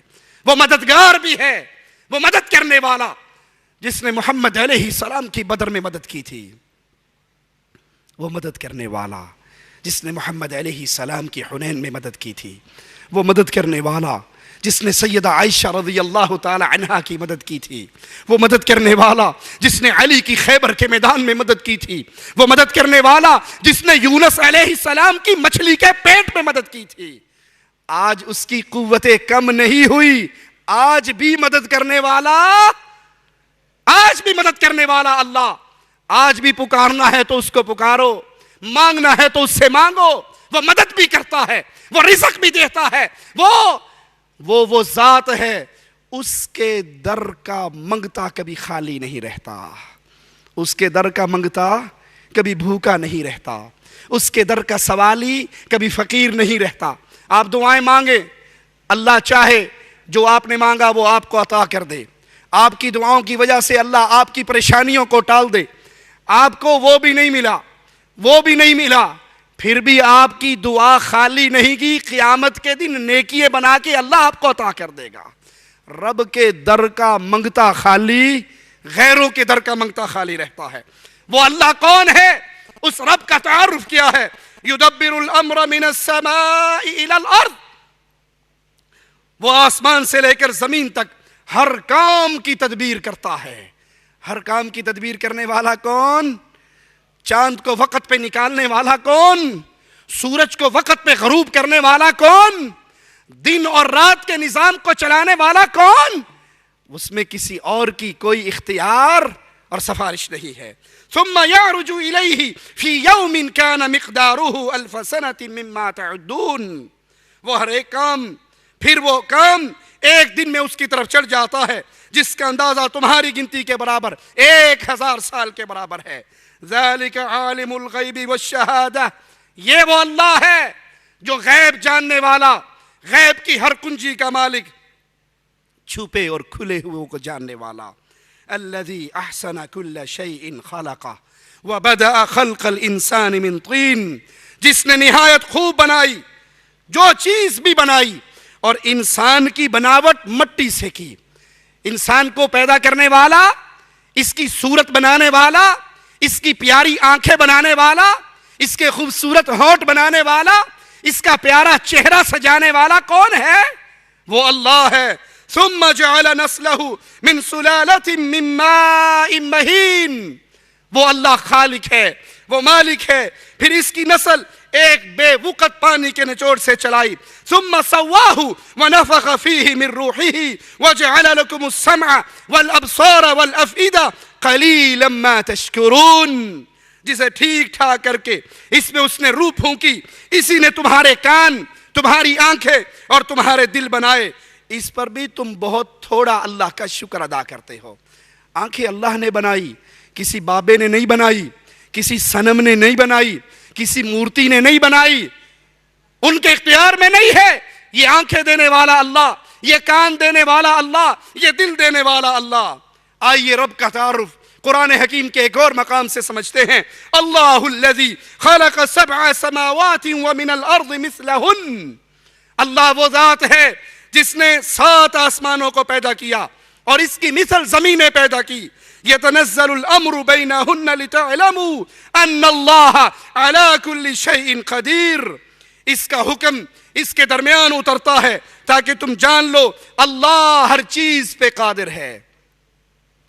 وہ مددگار بھی ہے، وہ مدد کرنے والا جس نے محمد علیہ السلام کی بدر میں مدد کی تھی، وہ مدد کرنے والا جس نے محمد علیہ السلام کی حنین میں مدد کی تھی، وہ مدد کرنے والا جس نے سیدہ عائشہ رضی اللہ تعالی عنہا کی مدد کی تھی، وہ مدد کرنے والا جس نے علی کی خیبر کے میدان میں مدد کی تھی، وہ مدد کرنے والا جس نے یونس علیہ السلام کی مچھلی کے پیٹ میں مدد کی تھی. آج اس کی قوتیں کم نہیں ہوئی، آج بھی مدد کرنے والا اللہ. آج بھی پکارنا ہے تو اس کو پکارو، مانگنا ہے تو اس سے مانگو، وہ مدد بھی کرتا ہے، وہ رزق بھی دیتا ہے، وہ ذات ہے، اس کے در کا منگتا کبھی خالی نہیں رہتا، اس کے در کا منگتا کبھی بھوکا نہیں رہتا، اس کے در کا سوالی کبھی فقیر نہیں رہتا. آپ دعائیں مانگیں، اللہ چاہے جو آپ نے مانگا وہ آپ کو عطا کر دے. آپ کی دعاؤں کی وجہ سے اللہ آپ کی پریشانیوں کو ٹال دے. آپ کو وہ بھی نہیں ملا پھر بھی آپ کی دعا خالی نہیں کی، قیامت کے دن نیکیے بنا کے اللہ آپ کو عطا کر دے گا. رب کے در کا منگتا خالی، غیروں کے در کا منگتا خالی رہتا ہے. وہ اللہ کون ہے؟ اس رب کا تعارف کیا ہے؟ یدبر الامر من السماء الى الارض، وہ آسمان سے لے کر زمین تک ہر کام کی تدبیر کرتا ہے. ہر کام کی تدبیر کرنے والا کون؟ چاند کو وقت پہ نکالنے والا کون؟ سورج کو وقت پہ غروب کرنے والا کون؟ دن اور رات کے نظام کو چلانے والا کون؟ اس میں کسی اور کی کوئی اختیار اور سفارش نہیں ہے. ثم يعرج إليه في يوم كان مقداره 1000 سنة مما تعدون، وہ ہر ایک کام، پھر وہ کام ایک دن میں اس کی طرف چڑھ جاتا ہے جس کا اندازہ تمہاری گنتی کے برابر 1000 سال کے برابر ہے. ذالک عالم الغیب والشہادہ، یہ وہ اللہ ہے جو غیب جاننے والا، غیب کی ہر کنجی کا مالک، چھپے اور کھلے ہوئے کو جاننے والا. الذي احسن كل شيء خلقه وبدأ خلق الانسان من طين، جس نے نہایت خوب بنائی جو چیز بھی بنائی اور انسان کی بناوٹ مٹی سے کی. انسان کو پیدا کرنے والا، اس کی صورت بنانے والا، اس کی پیاری آنکھیں بنانے والا، اس کے خوبصورت ہونٹ بنانے والا، اس کا پیارا چہرہ سجانے والا کون ہے؟ وہ اللہ ہے. ثم جعل نسله من سلالة من ماء مهين، وہ اللہ خالق ہے، وہ مالک ہے، پھر اس کی نسل ایک بے وقت پانی کے نچوڑ سے چلائی. ثم سواه ونفخ فيه من روحه وجعل لكم السمع والابصار والافئدة قليلا ما تشكرون،
جسے ٹھیک ٹھاک کر کے اس میں اس نے روح پھونکی، اسی نے تمہارے کان، تمہاری آنکھیں اور تمہارے دل بنائے، اس پر بھی تم بہت تھوڑا اللہ کا شکر ادا کرتے ہو۔ آنکھیں اللہ نے بنائی، کسی بابے نے نہیں بنائی، کسی صنم نے نہیں بنائی، کسی مورتی نے نہیں بنائی، ان کے اختیار میں نہیں ہے۔ یہ آنکھیں دینے والا اللہ، یہ کان دینے والا اللہ، یہ دل دینے والا اللہ۔ آئیے رب کا تعارف قرآن حکیم کے ایک اور مقام سے سمجھتے ہیں۔ اللہ الذی خلق سبع سماوات ومن الارض مثلہن، اللہ وہ ذات ہے جس نے 7 آسمانوں کو پیدا کیا اور اس کی مثل زمینیں پیدا کی۔ یتنزل الامر بینہن لتعلموا ان اللہ علی کل شیء قدیر، اس کا حکم اس کے درمیان اترتا ہے تاکہ تم جان لو اللہ ہر چیز پہ قادر ہے۔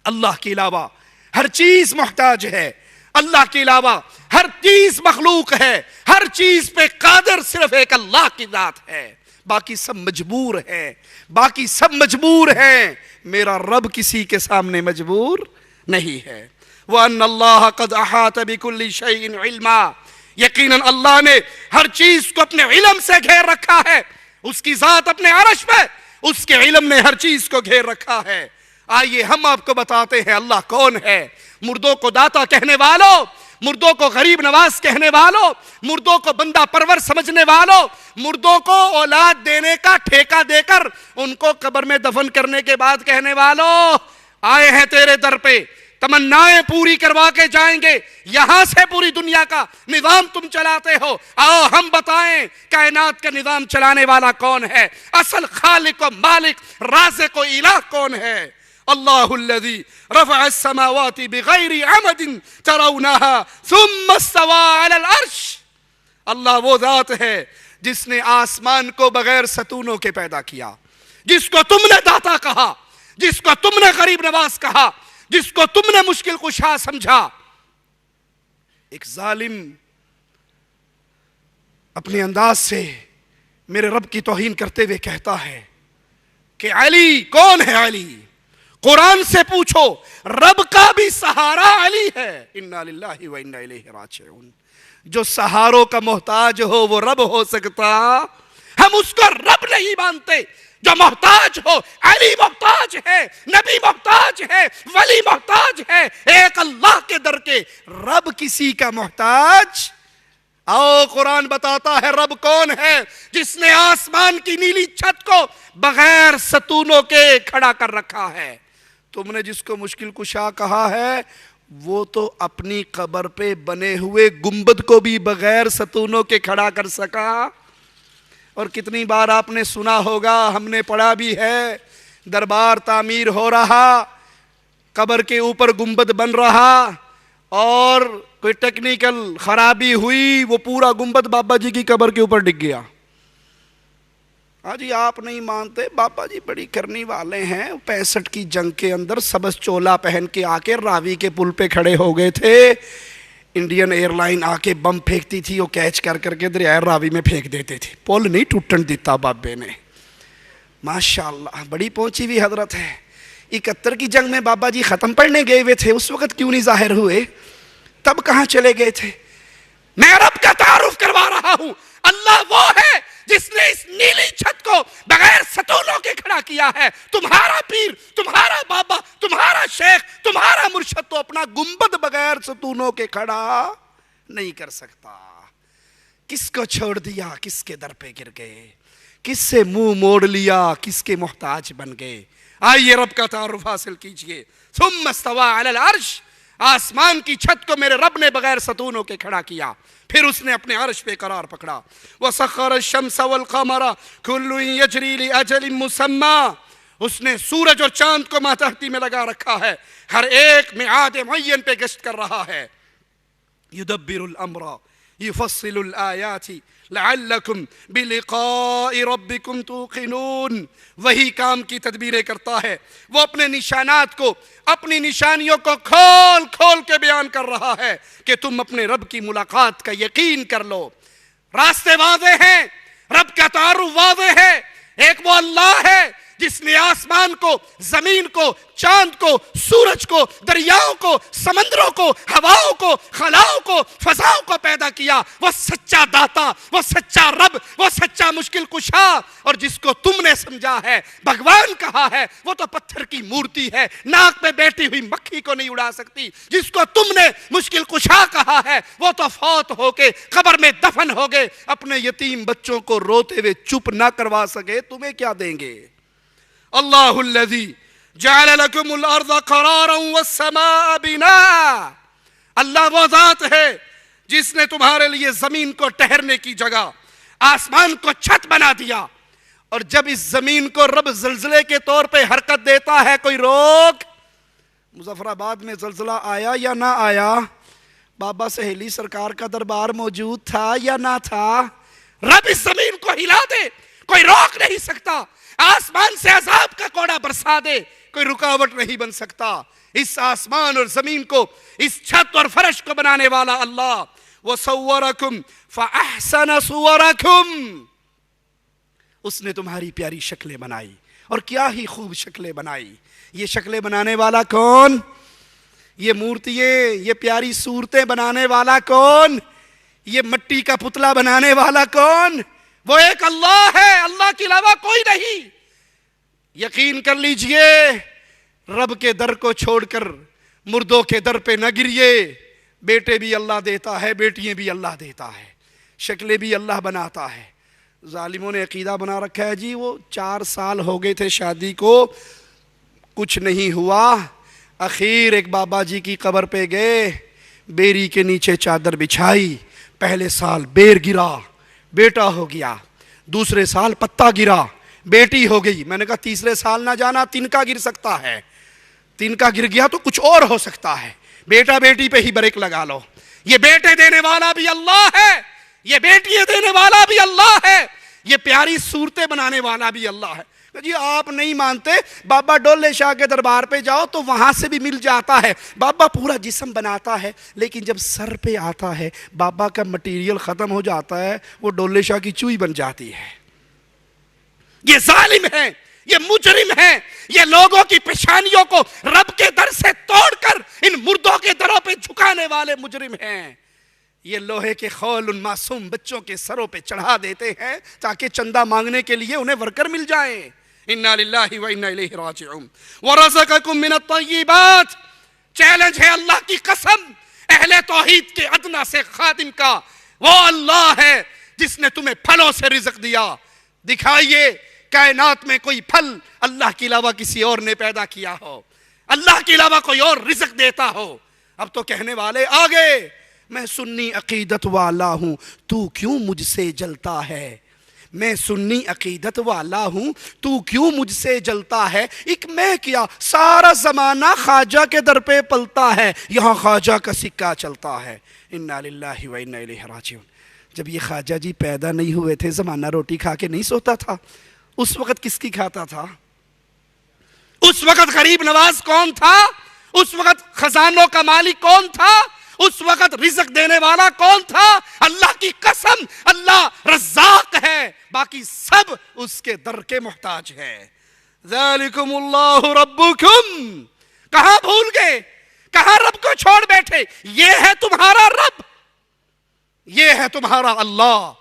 اللہ کے علاوہ ہر چیز محتاج ہے، اللہ کے علاوہ ہر چیز مخلوق ہے، ہر چیز پہ قادر صرف ایک اللہ کی ذات ہے، باقی سب مجبور ہے، باقی سب مجبور ہیں، میرا رب کسی کے سامنے مجبور نہیں ہے۔ وَأَنَّ اللَّهَ قَدْ أَحَاطَ بِكُلِّ شَيْءٍ عِلْمًا، یقیناً اللہ نے ہر چیز کو اپنے علم سے گھیر رکھا ہے، اس کی ذات اپنے عرش میں، اس کے علم نے ہر چیز کو گھیر رکھا ہے۔ آئیے ہم آپ کو بتاتے ہیں اللہ کون ہے۔ مردوں کو داتا کہنے والوں، مردوں کو غریب نواز کہنے والوں، مردوں کو بندہ پرور سمجھنے والوں، مردوں کو اولاد دینے کا ٹھیکہ دے کر ان کو قبر میں دفن کرنے کے بعد کہنے والوں، آئے ہیں تیرے در پہ، تمنائیں پوری کروا کے جائیں گے، یہاں سے پوری دنیا کا نظام تم چلاتے ہو، آؤ ہم بتائیں کائنات کا نظام چلانے والا کون ہے، اصل خالق و مالک رازق و الہ کون ہے۔ اللہ الذی رفع السماوات بغیر عمد ترونها ثم استوى علی العرش، اللہ وہ ذات ہے جس نے آسمان کو بغیر ستونوں کے پیدا کیا، جس کو تم نے داتا کہا، جس کو تم نے غریب نواز کہا، جس کو تم نے مشکل کشا سمجھا۔ ایک ظالم اپنے انداز سے میرے رب کی توہین کرتے ہوئے کہتا ہے کہ علی کون ہے؟ علی قرآن سے پوچھو، رب کا بھی سہارا علی ہے۔ انا للہ و انا الیہ راجعون، جو سہاروں کا محتاج ہو وہ رب ہو سکتا؟ ہم اس کو رب نہیں مانتے۔ جو محتاج ہو، علی محتاج ہے، نبی محتاج ہے، ولی محتاج ہے، ایک اللہ کے در کے، رب کسی کا محتاج؟ آؤ قرآن بتاتا ہے رب کون ہے، جس نے آسمان کی نیلی چھت کو بغیر ستونوں کے کھڑا کر رکھا ہے۔ تم نے جس کو مشکل کشا کہا ہے وہ تو اپنی قبر پہ بنے ہوئے گنبد کو بھی بغیر ستونوں کے کھڑا کر سکا۔ اور کتنی بار آپ نے سنا ہوگا، ہم نے پڑھا بھی ہے، دربار تعمیر ہو رہا، قبر کے اوپر گنبد بن رہا اور کوئی ٹیکنیکل خرابی ہوئی، وہ پورا گنبد بابا جی کی قبر کے اوپر ڈگ گیا۔ جی آپ نہیں مانتے، بابا جی بڑی کرنی والے ہیں، 65 کی جنگ کے اندر سبز چولا پہن کے آ کے راوی کے پل پہ کھڑے ہو گئے تھے، انڈین ایئر لائن آ کے بم پھینکتی تھی، وہ کیچ کر کر کے دریائے راوی میں پھینک دیتے تھے، پل نہیں ٹوٹن دیتا بابے نے۔ ماشاءاللہ بڑی پہنچی ہوئی حضرت ہے۔ 71 کی جنگ میں بابا جی ختم پڑھنے گئے ہوئے تھے، اس وقت کیوں نہیں ظاہر ہوئے؟ تب کہاں چلے گئے تھے؟ میں رب کا تعارف کروا رہا ہوں، اللہ وہ ہے جس نے اس نیلی چھت کو بغیر ستونوں کے کھڑا کیا ہے۔ تمہارا پیر، تمہارا بابا، تمہارا شیخ، تمہارا مرشد تو اپنا گنبد بغیر ستونوں کے کھڑا نہیں کر سکتا۔ کس کو چھوڑ دیا، کس کے در پہ گر گئے، کس سے منہ موڑ لیا، کس کے محتاج بن گئے۔ آئیے رب کا تعارف حاصل کیجئے۔ ثم استوى علی العرش، آسمان کی چھت کو میرے رب نے بغیر ستونوں کے کھڑا کیا، پھر اس نے اپنے عرش پہ قرار پکڑا۔ وَسَخَّرَ الشَّمْسَ وَالْقَمَرَ كُلٌّ يَجْرِي لِأَجَلٍ مُّسَمًّى، اس نے سورج اور چاند کو ماتحتی میں لگا رکھا ہے، ہر ایک میعاد معین پہ گشت کر رہا ہے۔ يُدَبِّرُ الْأَمْرَ يُفَصِّلُ الْآيَاتِ لَعَلَّكُمْ بِلِقَاءِ رَبِّكُمْ تُوقِنُونَ، وہی کام کی تدبیریں کرتا ہے، وہ اپنے نشانات کو، اپنی نشانیوں کو کھول کھول کے بیان کر رہا ہے کہ تم اپنے رب کی ملاقات کا یقین کر لو۔ راستے واضح ہیں، رب کا تعارف واضح ہے، ایک وہ اللہ ہے جس نے آسمان کو، زمین کو، چاند کو، سورج کو، دریاؤں کو، سمندروں کو، ہواؤں کو، خلاؤں کو، فضاؤں کو پیدا کیا، وہ سچا داتا، وہ سچا رب، وہ سچا مشکل کشا. اور جس کو تم نے سمجھا ہے بھگوان کہا ہے، وہ تو پتھر کی مورتی ہے، ناک میں بیٹھی ہوئی مکھی کو نہیں اڑا سکتی. جس کو تم نے مشکل کشا کہا ہے، وہ تو فوت ہو کے قبر میں دفن ہو گئے، اپنے یتیم بچوں کو روتے ہوئے چپ نہ کروا سکے، تمہیں کیا دیں گے؟ اللہ الذی جعل لکم الارض قرارا والسماء بناء. اللہ وہ ذات ہے جس نے تمہارے لیے زمین کو ٹھہرنے کی جگہ، آسمان کو چھت بنا دیا. اور جب اس زمین کو رب زلزلے کے طور پہ حرکت دیتا ہے، کوئی روک؟ مظفر آباد میں زلزلہ آیا یا نہ آیا؟ بابا سہیلی سرکار کا دربار موجود تھا یا نہ تھا؟ رب اس زمین کو ہلا دے، کوئی روک نہیں سکتا. آسمان سے عذاب کا کوڑا برسا دے، کوئی رکاوٹ نہیں بن سکتا. اس آسمان اور زمین کو، اس چھت اور فرش کو بنانے والا اللہ. وَصَوَّرَكُمْ فَأَحْسَنَ صُوَرَكُمْ. اس نے تمہاری پیاری شکلیں بنائی، اور کیا ہی خوب شکلیں بنائی. یہ شکلیں بنانے والا کون؟ یہ مورتییں، یہ پیاری صورتیں بنانے والا کون؟ یہ مٹی کا پتلا بنانے والا کون؟ وہ ایک اللہ ہے، اللہ کے علاوہ کوئی نہیں. یقین کر لیجئے، رب کے در کو چھوڑ کر مردوں کے در پہ نہ گریے. بیٹے بھی اللہ دیتا ہے، بیٹیاں بھی اللہ دیتا ہے، شکلیں بھی اللہ بناتا ہے. ظالموں نے عقیدہ بنا رکھا ہے جی وہ 4 سال ہو گئے تھے شادی کو، کچھ نہیں ہوا. اخیر ایک بابا جی کی قبر پہ گئے، بیری کے نیچے چادر بچھائی. پہلے سال بیر گرا، بیٹا ہو گیا. دوسرے سال پتا گرا، بیٹی ہو گئی. میں نے کہا تیسرے سال نہ جانا، تنکا گر سکتا ہے. تنکا گر گیا تو کچھ اور ہو سکتا ہے. بیٹا بیٹی پہ ہی بریک لگا لو. یہ بیٹے دینے والا بھی اللہ ہے، یہ بیٹیاں دینے والا بھی اللہ ہے، یہ پیاری صورتیں بنانے والا بھی اللہ ہے. جی آپ نہیں مانتے، بابا ڈولے شاہ کے دربار پہ جاؤ تو وہاں سے بھی مل جاتا ہے. بابا پورا جسم بناتا ہے، لیکن جب سر پہ آتا ہے بابا کا مٹیریل ختم ہو جاتا ہے، وہ ڈولے شاہ کی چوئی بن جاتی ہے. یہ ظالم ہے، یہ مجرم ہے، یہ لوگوں کی پیشانیوں کو رب کے در سے توڑ کر ان مردوں کے دروں پہ جھکانے والے مجرم ہیں. یہ لوہے کے خول ان معصوم بچوں کے سروں پہ چڑھا دیتے ہیں تاکہ چندہ مانگنے کے لیے انہیں ورکر مل جائیں. اِنَّا لِلَّهِ وَإِنَّا إِلَيْهِ رَاجِعُونَ. وَرَزَقَكُم مِّنَ الطَّيِّبَاتِ. چیلنج ہے اللہ کی قسم اہل توحید کے ادنا سے خادم کا. وہ اللہ ہے جس نے تمہیں پھلوں سے رزق دیا. دکھائیے کائنات میں کوئی پھل اللہ کے علاوہ کسی اور نے پیدا کیا ہو، اللہ کے علاوہ کوئی اور رزق دیتا ہو. اب تو کہنے والے آگے، میں سنی عقیدت والا ہوں، تو کیوں مجھ سے جلتا ہے؟ میں سنی عقیدت والا ہوں، تو کیوں مجھ سے جلتا ہے؟ ایک میں کیا، سارا زمانہ خواجہ کے در پہ پلتا ہے، یہاں خواجہ کا سکہ چلتا ہے. اِنَّا لِلَّهِ وَإِنَّا إِلَيْهِ رَاجِعُونَ. جب یہ خواجہ جی پیدا نہیں ہوئے تھے، زمانہ روٹی کھا کے نہیں سوتا تھا. اس وقت کس کی کھاتا تھا؟ اس وقت غریب نواز کون تھا؟ اس وقت خزانوں کا مالک کون تھا؟ اس وقت رزق دینے والا کون تھا؟ اللہ کی قسم اللہ رزاق ہے، باقی سب اس کے در کے محتاج ہے. ذالکم اللہ ربکم. کہاں بھول گئے؟ کہاں رب کو چھوڑ بیٹھے؟ یہ ہے تمہارا رب، یہ ہے تمہارا اللہ،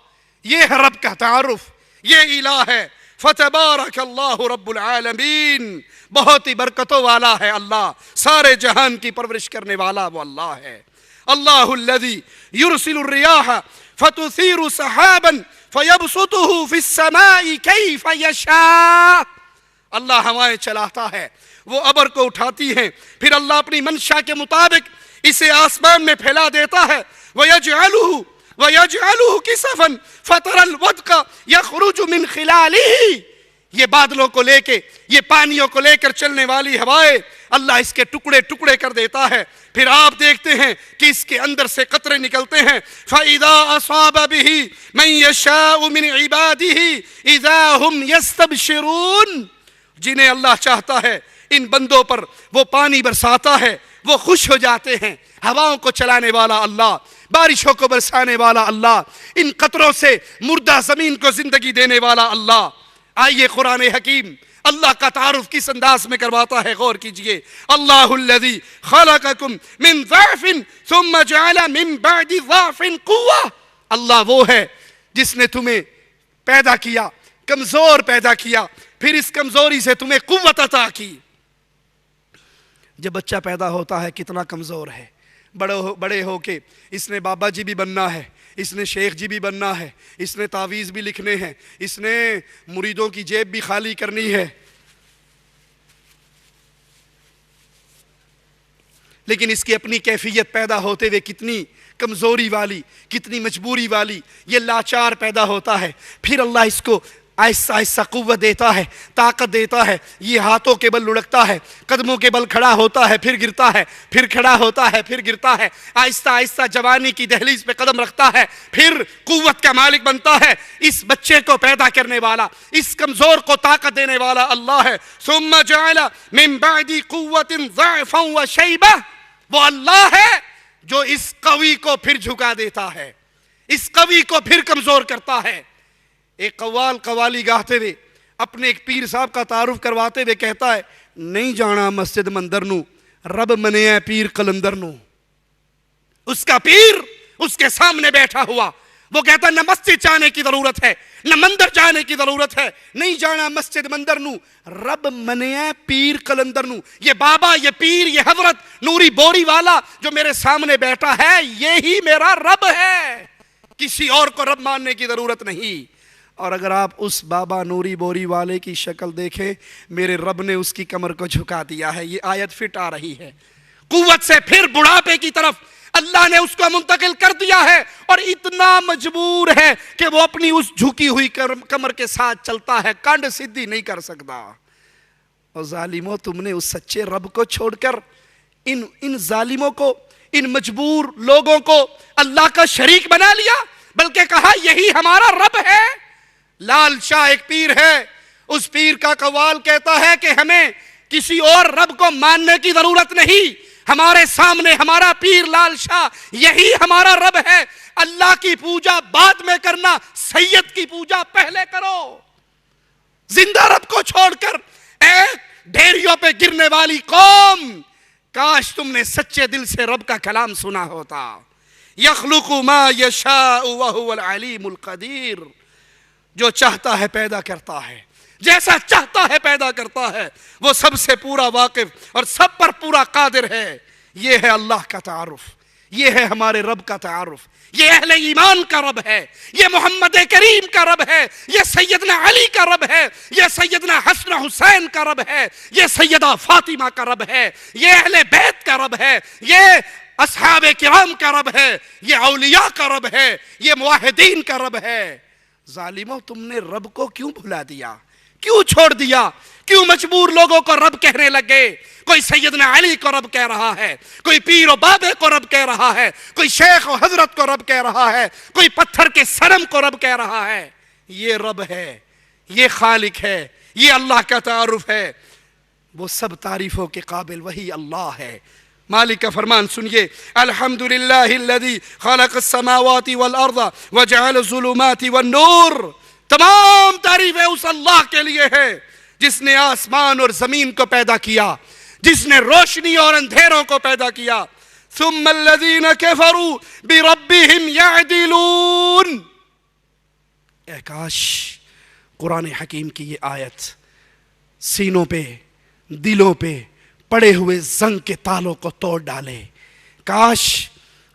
یہ ہے رب کا تعارف، یہ الہ ہے. فتبارک اللہ رب العالمین. بہت ہی برکتوں والا ہے اللہ، سارے جہان کی پرورش کرنے والا وہ اللہ ہے. اللہ الذی یرسل الریاح فتثیر سحابا فیبسطہ فی السماء کیف یشاء. اللہ ہوائیں چلاتا ہے، وہ ابر کو اٹھاتی ہیں، پھر اللہ اپنی منشا کے مطابق اسے آسمان میں پھیلا دیتا ہے. وَيَجْعَلُهُ كِسَفًا فَتَرَى الْوَدْقَ يَخْرُجُ مِنْ خِلَالِهِ. یہ بادلوں کو لے کے، یہ پانیوں کو لے کر چلنے والی ہوائیں اللہ اس کے ٹکڑے ٹکڑے کر دیتا ہے. پھر آپ دیکھتے ہیں کہ اس کے اندر سے قطرے نکلتے ہیں. فَإِذَا أَصَابَ بِهِ مَن يَشَاءُ مِنْ عِبَادِهِ إِذَا هُمْ يَسْتَبْشِرُونَ. جنہیں اللہ چاہتا ہے ان بندوں پر وہ پانی برساتا ہے، وہ خوش ہو جاتے ہیں. ہواؤں کو چلانے والا اللہ، بارشوں کو برسانے والا اللہ، ان قطروں سے مردہ زمین کو زندگی دینے والا اللہ. آئیے قرآن حکیم اللہ کا تعارف کس انداز میں کرواتا ہے، غور کیجئے. اللہ الذی خلقکم من ضعف ثم جعل من بعد ضعف قوة. اللہ وہ ہے جس نے تمہیں پیدا کیا، کمزور پیدا کیا، پھر اس کمزوری سے تمہیں قوت عطا کی. جب بچہ پیدا ہوتا ہے کتنا کمزور ہے، بڑے ہو کے اس نے بابا جی بھی بننا ہے، اس نے شیخ جی بھی بننا ہے، اس نے تعویذ بھی لکھنے ہیں، اس نے مریدوں کی جیب بھی خالی کرنی ہے. لیکن اس کی اپنی کیفیت پیدا ہوتے ہوئے کتنی کمزوری والی، کتنی مجبوری والی، یہ لاچار پیدا ہوتا ہے. پھر اللہ اس کو آہستہ آہستہ قوت دیتا ہے، طاقت دیتا ہے. یہ ہاتھوں کے بل لڑکتا ہے، قدموں کے بل کھڑا ہوتا ہے، پھر گرتا ہے، پھر کھڑا ہوتا ہے، پھر گرتا ہے. آہستہ آہستہ جوانی کی دہلیز پہ قدم رکھتا ہے، پھر قوت کا مالک بنتا ہے. اس بچے کو پیدا کرنے والا، اس کمزور کو طاقت دینے والا اللہ ہے. ثم جعل من بعد قوة ضعفا وشیبہ. وہ اللہ ہے جو اس قوی کو پھر جھکا دیتا ہے، اس قوی کو پھر کمزور کرتا ہے. ایک قوال قوالی گاہتے ہوئے اپنے ایک پیر صاحب کا تعارف کرواتے ہوئے کہتا ہے، نہیں جانا مسجد مندر نو، رب منیا پیر قلندر نو. اس کا پیر اس کے سامنے بیٹھا ہوا، وہ کہتا ہے نہ مسجد جانے کی ضرورت ہے، نہ مندر جانے کی ضرورت ہے، نہیں جانا مسجد مندر نو، رب منیا پیر قلندر نو. یہ بابا، یہ پیر، یہ حضرت نوری بوری والا جو میرے سامنے بیٹھا ہے، یہی میرا رب ہے، کسی اور کو رب ماننے کی ضرورت نہیں. اور اگر آپ اس بابا نوری بوری والے کی شکل دیکھیں، میرے رب نے اس کی کمر کو جھکا دیا ہے. یہ آیت فٹ آ رہی ہے. قوت سے پھر بڑھاپے کی طرف اللہ نے اس کو منتقل کر دیا ہے، اور اتنا مجبور ہے کہ وہ اپنی اس جھکی ہوئی کمر کے ساتھ چلتا ہے، کانڈ سدھی نہیں کر سکتا. اور ظالموں، تم نے اس سچے رب کو چھوڑ کر ان ظالموں کو، ان مجبور لوگوں کو اللہ کا شریک بنا لیا، بلکہ کہا یہی ہمارا رب ہے. لال شاہ ایک پیر ہے، اس پیر کا قوال کہتا ہے کہ ہمیں کسی اور رب کو ماننے کی ضرورت نہیں، ہمارے سامنے ہمارا پیر لال شاہ یہی ہمارا رب ہے. اللہ کی پوجا بعد میں کرنا، سید کی پوجا پہلے کرو. زندہ رب کو چھوڑ کر ایک ڈھیریوں پہ گرنے والی قوم، کاش تم نے سچے دل سے رب کا کلام سنا ہوتا. یخلق ما یشاء وہو العلیم القدیر. جو چاہتا ہے پیدا کرتا ہے، جیسا چاہتا ہے پیدا کرتا ہے. وہ سب سے پورا واقف اور سب پر پورا قادر ہے. یہ ہے اللہ کا تعارف، یہ ہے ہمارے رب کا تعارف. یہ اہل ایمان کا رب ہے، یہ محمد کریم کا رب ہے، یہ سیدنا علی کا رب ہے، یہ سیدنا حسن حسین کا رب ہے، یہ سیدہ فاطمہ کا رب ہے، یہ اہل بیت کا رب ہے، یہ اصحاب کرام کا رب ہے، یہ اولیاء کا رب ہے، یہ موحدین کا رب ہے. ظالموں، تم نے رب کو کیوں بھلا دیا؟ کیوں چھوڑ دیا؟ کیوں مجبور لوگوں کو رب کہنے لگے؟ کوئی سیدنا علی کو رب کہہ رہا ہے، کوئی پیر و بابے کو رب کہہ رہا ہے، کوئی شیخ و حضرت کو رب کہہ رہا ہے، کوئی پتھر کے صنم کو رب کہہ رہا ہے. یہ رب ہے، یہ خالق ہے، یہ اللہ کا تعارف ہے. وہ سب تعریفوں کے قابل وہی اللہ ہے. مالک کا فرمان سنیے، الحمدللہ الذی خلق السماوات والارض وجعل الظلمات والنور. تمام تعریفیں اس اللہ کے لیے ہے جس نے آسمان اور زمین کو پیدا کیا، جس نے روشنی اور اندھیروں کو پیدا کیا. ثم الذین کفروا بربہم یعدلون. اے کاش قرآن حکیم کی یہ آیت سینوں پہ، دلوں پہ پڑے ہوئے زنگ کے تالوں کو توڑ ڈالے. کاش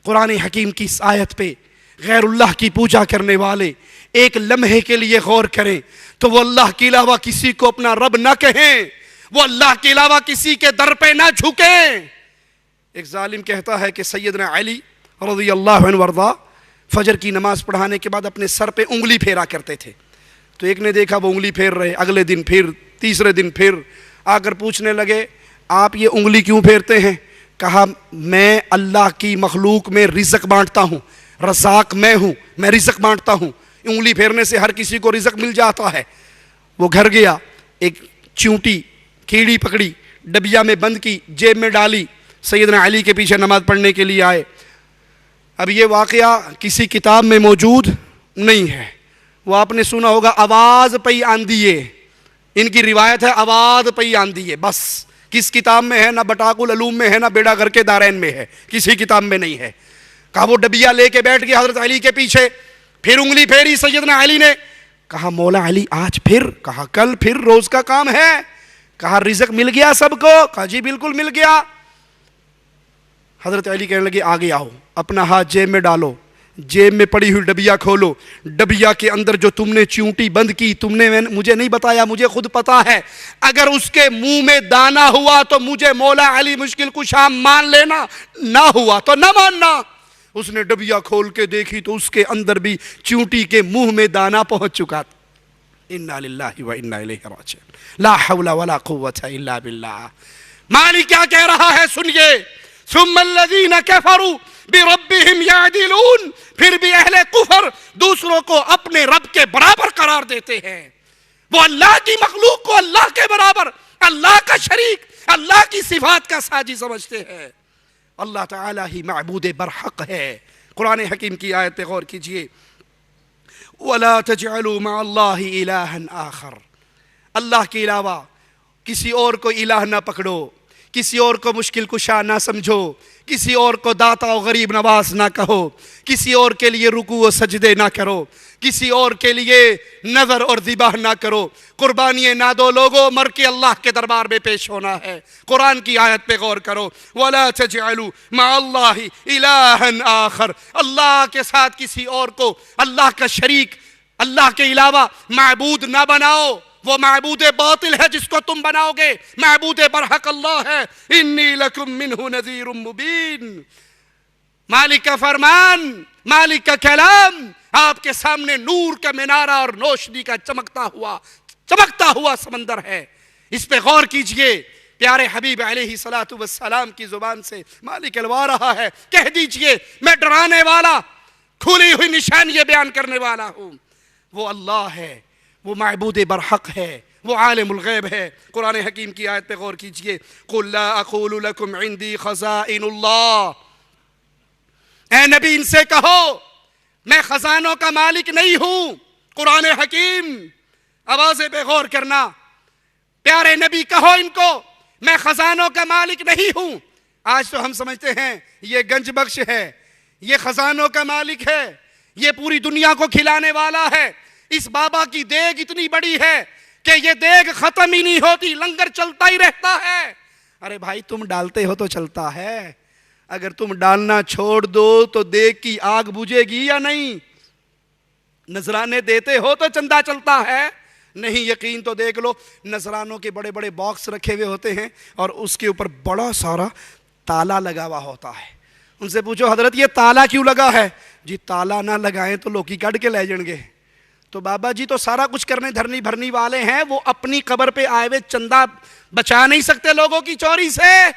قرآن حکیم کی اس آیت پہ غیر اللہ کی پوجا کرنے والے ایک لمحے کے لیے غور کریں تو وہ اللہ کے علاوہ کسی کو اپنا رب نہ کہیں، وہ اللہ کے علاوہ کسی کے در پہ نہ جھکیں. ایک ظالم کہتا ہے کہ سیدنا علی رضی اللہ عنہ وارضا فجر کی نماز پڑھانے کے بعد اپنے سر پہ انگلی پھیرا کرتے تھے. تو ایک نے دیکھا وہ انگلی پھیر رہے، اگلے دن پھر، تیسرے دن پھر آ کر پوچھنے لگے آپ یہ انگلی کیوں پھیرتے ہیں؟ کہا میں اللہ کی مخلوق میں رزق بانٹتا ہوں، رزاق میں ہوں، میں رزق بانٹتا ہوں. انگلی پھیرنے سے ہر کسی کو رزق مل جاتا ہے. وہ گھر گیا، ایک چونٹی کیڑی پکڑی، ڈبیا میں بند کی، جیب میں ڈالی، سیدنا علی کے پیچھے نماز پڑھنے کے لیے آئے. اب یہ واقعہ کسی کتاب میں موجود نہیں ہے، وہ آپ نے سنا ہوگا آواز پئی آندیے، ان کی روایت ہے آباد پئی آندھی ہے، بس کس کتاب میں ہے؟ نہ بٹاق العلوم میں ہے، نہ بیڑا گھر کے دارین میں ہے، کسی کتاب میں نہیں ہے۔ کہا وہ ڈبیا لے کے بیٹھ گیا حضرت علی کے پیچھے، پھر انگلی پھیری سیدنا علی نے، کہا مولا علی آج پھر؟ کہا کل پھر، روز کا کام ہے۔ کہا رزق مل گیا سب کو؟ کہا جی بالکل مل گیا۔ حضرت علی کہنے لگے آگے آؤ، اپنا ہاتھ جیب میں ڈالو، جیب میں پڑی ہوئی ڈبیا کھولو، ڈبیا کے اندر جو تم نے چیونٹی بند کی، تم نے مجھے نہیں بتایا، مجھے خود پتا ہے، اگر اس کے منہ میں دانا ہوا تو مجھے مولا علی مشکل کشا مان لینا، نہ ہوا تو نہ ماننا۔ اس نے ڈبیا کھول کے دیکھی تو اس کے اندر بھی چیونٹی کے منہ میں دانا پہنچ چکا تھا۔ انا للہ و انا الیہ راجعون، لا حول ولا قوت الا باللہ۔ مالک کیا کہہ رہا ہے سنیے، ثم الذین کفروا بربہم یعدلون، پھر بھی اہل کفر دوسروں کو اپنے رب کے برابر قرار دیتے ہیں، وہ اللہ کی مخلوق کو اللہ کے برابر، اللہ کا شریک، اللہ کی صفات کا ساجی سمجھتے ہیں۔ اللہ تعالی ہی معبود برحق ہے۔ قرآن حکیم کی آیت پہ غور کیجئے، وَلَا تَجْعَلُوا مَعَ اللَّهِ إِلَٰهًا آخر، اللہ کے علاوہ کسی اور کو الہ نہ پکڑو، کسی اور کو مشکل کشا نہ سمجھو، کسی اور کو داتا و غریب نواز نہ کہو، کسی اور کے لیے رکوع و سجدے نہ کرو، کسی اور کے لیے نظر اور ذبح نہ کرو، قربانیاں نہ دو، لوگوں مر کے اللہ کے دربار میں پیش ہونا ہے۔ قرآن کی آیت پہ غور کرو، وَلَا تَجْعَلُوا مَعَ اللَّهِ إِلَٰهًا آخر، اللہ کے ساتھ کسی اور کو اللہ کا شریک، اللہ کے علاوہ معبود نہ بناؤ، وہ معبود باطل ہے جس کو تم بناؤ گے، معبود برحق اللہ ہے۔ انی لکم منہ نذیر مبین، مالک کا فرمان، مالک کا کلام آپ کے سامنے نور کا منارہ اور روشنی کا چمکتا ہوا سمندر ہے۔ اس پہ غور کیجئے، پیارے حبیب علیہ السلام کی زبان سے مالک الوا رہا ہے، کہہ دیجئے میں ڈرانے والا، کھلی ہوئی نشانیاں بیان کرنے والا ہوں۔ وہ اللہ ہے، وہ معبود برحق ہے، وہ عالم الغیب ہے۔ قرآن حکیم کی آیت پہ غور کیجئے، قُلْ لَا أَقُولُ لَكُمْ عِنْدِي خَزَائِنُ اللَّهِ، اے نبی ان سے کہو میں خزانوں کا مالک نہیں ہوں۔ قرآن حکیم، آوازیں پہ غور کرنا، پیارے نبی کہو ان کو میں خزانوں کا مالک نہیں ہوں۔ آج تو ہم سمجھتے ہیں یہ گنج بخش ہے، یہ خزانوں کا مالک ہے، یہ پوری دنیا کو کھلانے والا ہے، اس بابا کی دیگ اتنی بڑی ہے کہ یہ دیگ ختم ہی نہیں ہوتی، لنگر چلتا ہی رہتا ہے۔ ارے بھائی تم ڈالتے ہو تو چلتا ہے، اگر تم ڈالنا چھوڑ دو تو دیگ کی آگ بجھے گی یا نہیں؟ نذرانے دیتے ہو تو چندہ چلتا ہے؟ نہیں یقین تو دیکھ لو، نذرانوں کے بڑے بڑے باکس رکھے ہوئے ہوتے ہیں اور اس کے اوپر بڑا سارا تالا لگا ہوا ہوتا ہے۔ ان سے پوچھو حضرت یہ تالا کیوں لگا ہے؟ جی تالا نہ لگائیں تو لوکی کٹ کے لے جائیں گے۔ تو بابا جی تو سارا کچھ کرنے دھرنی بھرنی والے ہیں، وہ اپنی قبر پہ آئے ہوئے چندہ بچا نہیں سکتے لوگوں کی چوری سے۔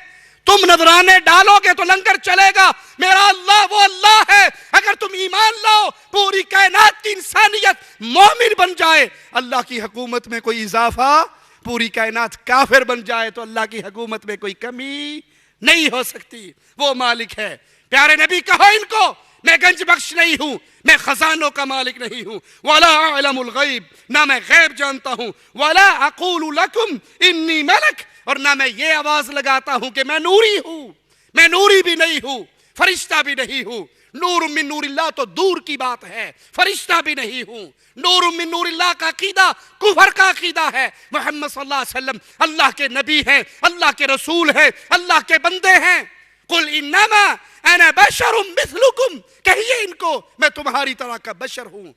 تم نذرانے ڈالو گے تو لنگر چلے گا۔ میرا اللہ وہ اللہ ہے، اگر تم ایمان لاؤ پوری کائنات کی انسانیت مومن بن جائے، اللہ کی حکومت میں کوئی اضافہ، پوری کائنات کافر بن جائے تو اللہ کی حکومت میں کوئی کمی نہیں ہو سکتی۔ وہ مالک ہے۔ پیارے نبی کہو ان کو میں گنج بخش نہیں ہوں، میں خزانوں کا مالک نہیں ہوں، وَلَا أَعْلَمُ الْغَيْبِ، نہ میں غیب جانتا ہوں، وَلَا أَقُولُ لَكُمْ إِنِّي مَلَكٌ، اور نہ میں یہ آواز لگاتا ہوں کہ میں نوری ہوں، میں نوری بھی نہیں ہوں، فرشتہ بھی نہیں ہوں۔ نور من نور اللہ تو دور کی بات ہے، فرشتہ بھی نہیں ہوں۔ نور من نور اللہ کا عقیدہ کفر کا عقیدہ ہے۔ محمد صلی اللہ علیہ وسلم اللہ کے نبی ہیں، اللہ کے رسول ہیں، اللہ کے بندے ہیں۔ قُلْ إِنَّمَا أَنَا بَشَرٌ مِثْلُكُمْ، کہیے ان کو میں تمہاری طرح کا بشر ہوں۔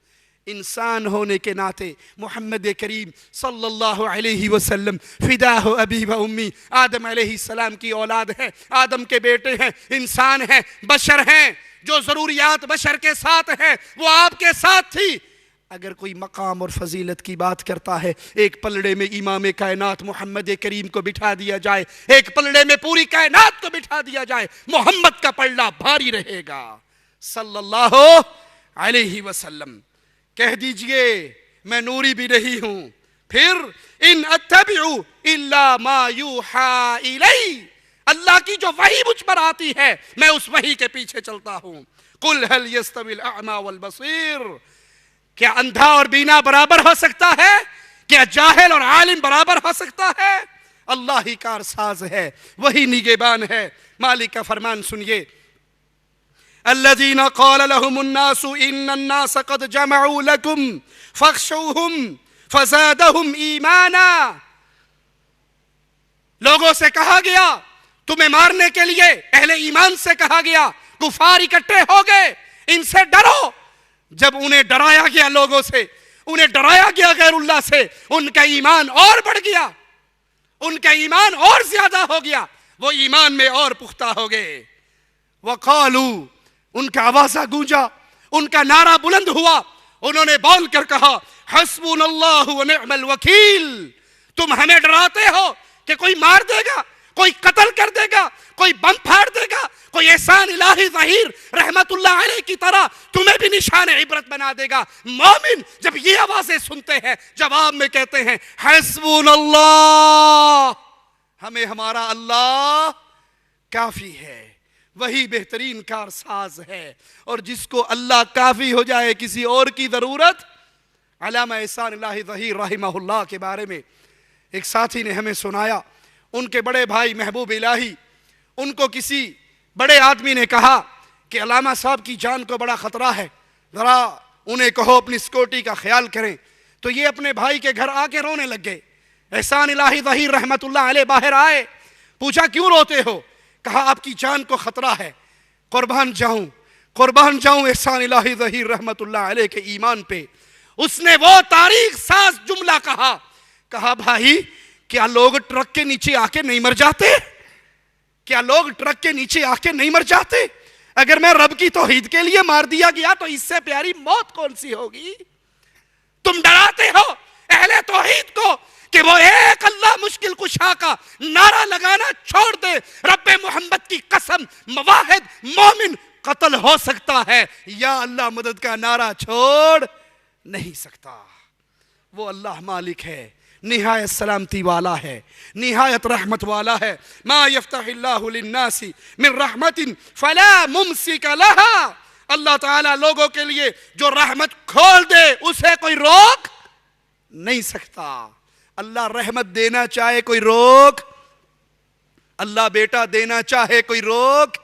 انسان ہونے کے ناطے محمد کریم صلی اللہ علیہ وسلم فداہ ابی و امی، آدم علیہ السلام کی اولاد ہے، آدم کے بیٹے ہیں، انسان ہیں، بشر ہیں، جو ضروریات بشر کے ساتھ ہیں وہ آپ کے ساتھ تھی۔ اگر کوئی مقام اور فضیلت کی بات کرتا ہے، ایک پلڑے میں امام کائنات محمد کریم کو بٹھا دیا جائے، ایک پلڑے میں پوری کائنات کو بٹھا دیا جائے، محمد کا پلڑا بھاری رہے گا صلی اللہ علیہ وسلم۔ کہہ دیجئے میں نوری بھی نہیں ہوں۔ پھر ان اتبع الا ما یوحا الی، اللہ کی جو وحی مجھ پر آتی ہے میں اس وحی کے پیچھے چلتا ہوں۔ قل هل يستوي الاعمى والبصير، کیا اندھا اور بینا برابر ہو سکتا ہے؟ کیا جاہل اور عالم برابر ہو سکتا ہے؟ اللہ ہی کارساز ہے، وہی نگہبان ہے۔ مالک کا فرمان سنیے، الذین قال لهم الناس ان الناس قد جمعوا لكم فاخشوهم فزادهم ایمانا، لوگوں سے کہا گیا تمہیں مارنے کے لیے، اہل ایمان سے کہا گیا کفار اکٹھے ہو گئے ان سے ڈرو۔ جب انہیں ڈرایا گیا لوگوں سے، انہیں ڈرایا گیا غیر اللہ سے، ان کا ایمان اور بڑھ گیا، ان کا ایمان اور زیادہ ہو گیا، وہ ایمان میں اور پختہ ہو گئے۔ وقالو، ان کا آوازہ گونجا، ان کا نعرہ بلند ہوا، انہوں نے بول کر کہا حسبنا اللہ ونعم الوکیل، تم ہمیں ڈراتے ہو کہ کوئی مار دے گا، کوئی قتل کر دے گا، کوئی بم پھاڑ دے گا، کوئی احسان الہی ظہیر رحمت اللہ علیہ کی طرح تمہیں بھی نشان عبرت بنا دے گا۔ مومن جب یہ آوازیں سنتے ہیں جواب میں کہتے ہیں حسبنا اللہ، ہمیں ہمارا اللہ کافی ہے، وہی بہترین کارساز ہے۔ اور جس کو اللہ کافی ہو جائے کسی اور کی ضرورت۔ علامہ احسان الہی ظہیر رحمہ اللہ کے بارے میں ایک ساتھی نے ہمیں سنایا، ان کے بڑے بھائی محبوب الہی، ان کو کسی بڑے آدمی نے کہا کہ علامہ صاحب کی جان کو بڑا خطرہ ہے، ذرا انہیں کہو اپنی سیکورٹی کا خیال کریں۔ تو یہ اپنے بھائی کے گھر آ کے رونے لگ گئے۔ احسان الہی ظہیر رحمت اللہ علیہ باہر آئے، پوچھا کیوں روتے ہو؟ کہا آپ کی جان کو خطرہ ہے۔ قربان جاؤں احسان الہی ظہیر رحمت اللہ علیہ کے ایمان پہ۔ اس نے وہ تاریخ ساز جملہ کہا بھائی کیا لوگ ٹرک کے نیچے آ کے نہیں مر جاتے؟ کیا لوگ ٹرک کے نیچے آ کے نہیں مر جاتے؟ اگر میں رب کی توحید کے لیے مار دیا گیا تو اس سے پیاری موت کون سی ہوگی؟ تم ڈراتے ہو اہل توحید کو کہ وہ ایک اللہ مشکل کشا کا نعرہ لگانا چھوڑ دے۔ رب محمد کی قسم، مواحد مومن قتل ہو سکتا ہے، یا اللہ مدد کا نعرہ چھوڑ نہیں سکتا۔ وہ اللہ مالک ہے، نہایت سلامتی والا ہے، نہایت رحمت والا ہے۔ ما یفتح اللہ للناس من رحمت فلا ممسک لها، اللہ تعالیٰ لوگوں کے لیے جو رحمت کھول دے اسے کوئی روک نہیں سکتا۔ اللہ رحمت دینا چاہے کوئی روک، اللہ بیٹا دینا چاہے کوئی روک،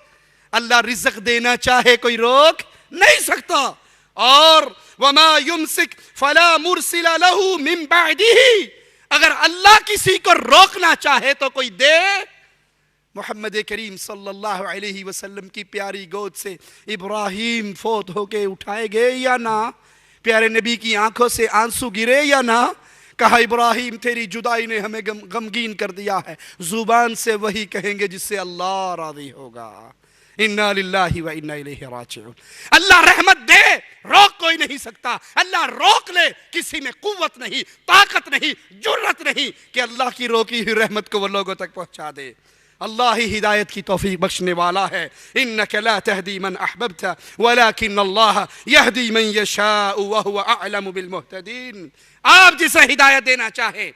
اللہ رزق دینا چاہے کوئی روک نہیں سکتا۔ اور وما یمسک فلا مرسل له من بعده، اگر اللہ کسی کو روکنا چاہے تو کوئی دے۔ محمد کریم صلی اللہ علیہ وسلم کی پیاری گود سے ابراہیم فوت ہو کے اٹھائے گئے یا نہ؟ پیارے نبی کی آنکھوں سے آنسو گرے یا نہ؟ کہا ابراہیم تیری جدائی نے ہمیں غمگین کر دیا ہے، زبان سے وہی کہیں گے جس سے اللہ راضی ہوگا۔ انا للہ و انا الیہ راجعون۔ اللہ رحمت دے، روک کوئی نہیں سکتا۔ اللہ روک لے، کسی میں قوت نہیں، طاقت نہیں، جرت نہیں کہ اللہ کی روکی ہوئی رحمت کو وہ لوگوں تک پہنچا دے۔ اللہ ہی ہدایت کی توفیق بخشنے والا ہے۔ انک لا تہدی من احببت ولکن اللہ یہدی من یشاء وہو اعلم بالمہتدین۔ آپ جسے ہدایت دینا چاہے،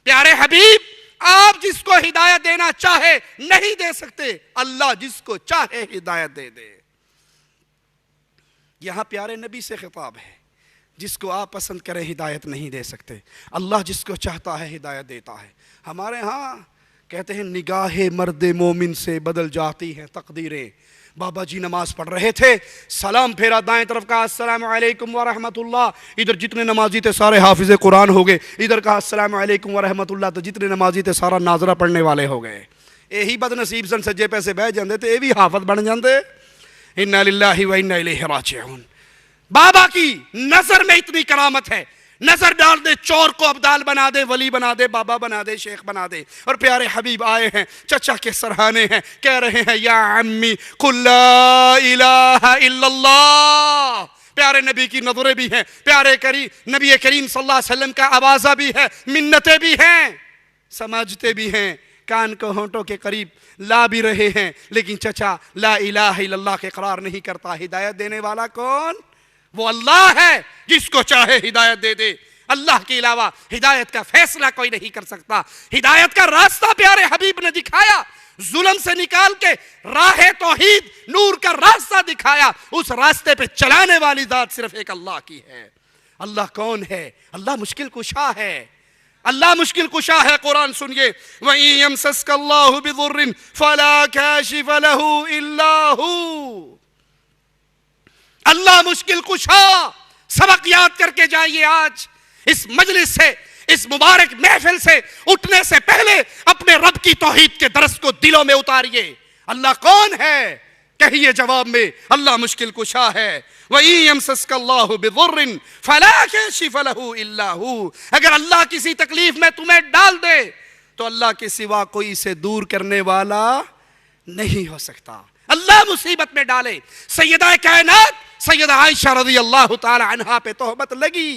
پیارے حبیب آپ جس کو ہدایت دینا چاہے نہیں دے سکتے، اللہ جس کو چاہے ہدایت دے دے۔ یہاں پیارے نبی سے خطاب ہے، جس کو آپ پسند کریں ہدایت نہیں دے سکتے، اللہ جس کو چاہتا ہے ہدایت دیتا ہے۔ ہمارے ہاں کہتے ہیں نگاہ مرد مومن سے بدل جاتی ہیں تقدیریں۔ بابا جی نماز پڑھ رہے تھے، سلام پھیرا، دائیں طرف کہا السلام علیکم ورحمت اللہ، ادھر جتنے نمازی تھے سارے حافظ قرآن ہو گئے، ادھر کہا السلام علیکم ورحمت اللہ تو جتنے نمازی تھے سارا ناظرہ پڑھنے والے ہو گئے۔ یہی بد نصیب سن سجے پیسے بہ جاندے تے یہ بھی حافظ بن جاندے۔ انا للہ و انا الیہ راجعون۔ بابا کی نظر میں اتنی کرامت ہے، نظر ڈال دے چور کو ابدال بنا دے، ولی بنا دے، بابا بنا دے، شیخ بنا دے۔ اور پیارے حبیب آئے ہیں، چچا کے سرہانے ہیں، کہہ رہے ہیں یا عمی قل لا الہ الا اللہ۔ پیارے نبی کی نظریں بھی ہیں، پیارے نبی کریم صلی اللہ علیہ وسلم کا آوازہ بھی ہے، منتیں بھی ہیں، سمجھتے بھی ہیں، کان کو ہونٹوں کے قریب لا بھی رہے ہیں، لیکن چچا لا الہ الا اللہ کے اقرار نہیں کرتا۔ ہدایت دینے والا کون؟ وہ اللہ ہے، جس کو چاہے ہدایت دے دے۔ اللہ کے علاوہ ہدایت کا فیصلہ کوئی نہیں کر سکتا۔ ہدایت کا راستہ پیارے حبیب نے دکھایا، ظلم سے نکال کے راہ توحید نور کا راستہ دکھایا۔ اس راستے پہ چلانے والی ذات صرف ایک اللہ کی ہے۔ اللہ کون ہے؟ اللہ مشکل کشا ہے، اللہ مشکل کشا ہے. قرآن سنیے, وَإِن يَمْسَسْكَ اللَّهُ بِضُرٍّ فَلَا كَاشِفَ لَهُ إِلَّا هُوَ. اللہ مشکل کشا. سبق یاد کر کے جائیے. آج اس مجلس سے, اس مبارک محفل سے اٹھنے سے پہلے اپنے رب کی توحید کے درس کو دلوں میں اتاریے. اللہ کون ہے؟ کہیے جواب میں, اللہ مشکل کشا ہے. وَإِن يَمْسَسْكَ اللَّهُ بِضُرٍّ فَلَا كَاشِفَ لَهُ إِلَّا هُوَ. اگر اللہ کسی تکلیف میں تمہیں ڈال دے تو اللہ کے سوا کوئی اسے دور کرنے والا نہیں ہو سکتا. اللہ مصیبت میں ڈالے. سیدہ کائنات سیدہ عائشہ رضی اللہ تعالی عنہا پہ تہمت لگی.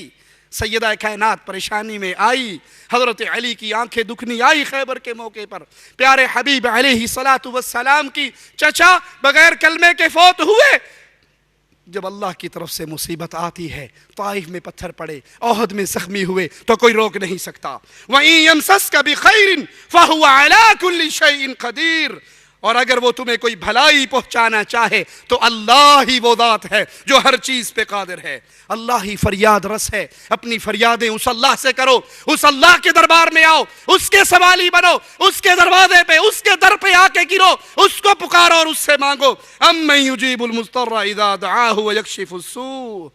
سیدہ کائنات پریشانی میں آئی. حضرت علی کی آنکھیں دکھنی آئی خیبر کے موقع پر. پیارے حبیب علیہ السلام کی چچا بغیر کلمے کے فوت ہوئے. جب اللہ کی طرف سے مصیبت آتی ہے, طائف میں پتھر پڑے, احد میں زخمی ہوئے, تو کوئی روک نہیں سکتا. وَإِن يَمْسَسْكَ بِخَيْرٍ فَهُوَ عَلَى كُلِّ شَيْءٍ قَدِيرٌ. اور اگر وہ تمہیں کوئی بھلائی پہنچانا چاہے تو اللہ ہی وہ ذات ہے جو ہر چیز پہ قادر ہے. اللہ ہی فریاد رس ہے. اپنی فریادیں اس اللہ سے کرو, اس اللہ کے دربار میں آؤ, اس کے سوالی بنو, اس کے دروازے پہ, اس کے در پہ آ کے گرو, اس کو پکارو اور اس سے مانگو. اَمَّن يُجِيبُ الْمُضْطَرَّ إِذَا دَعَاهُ وَيَكْشِفُ السُّوءَ.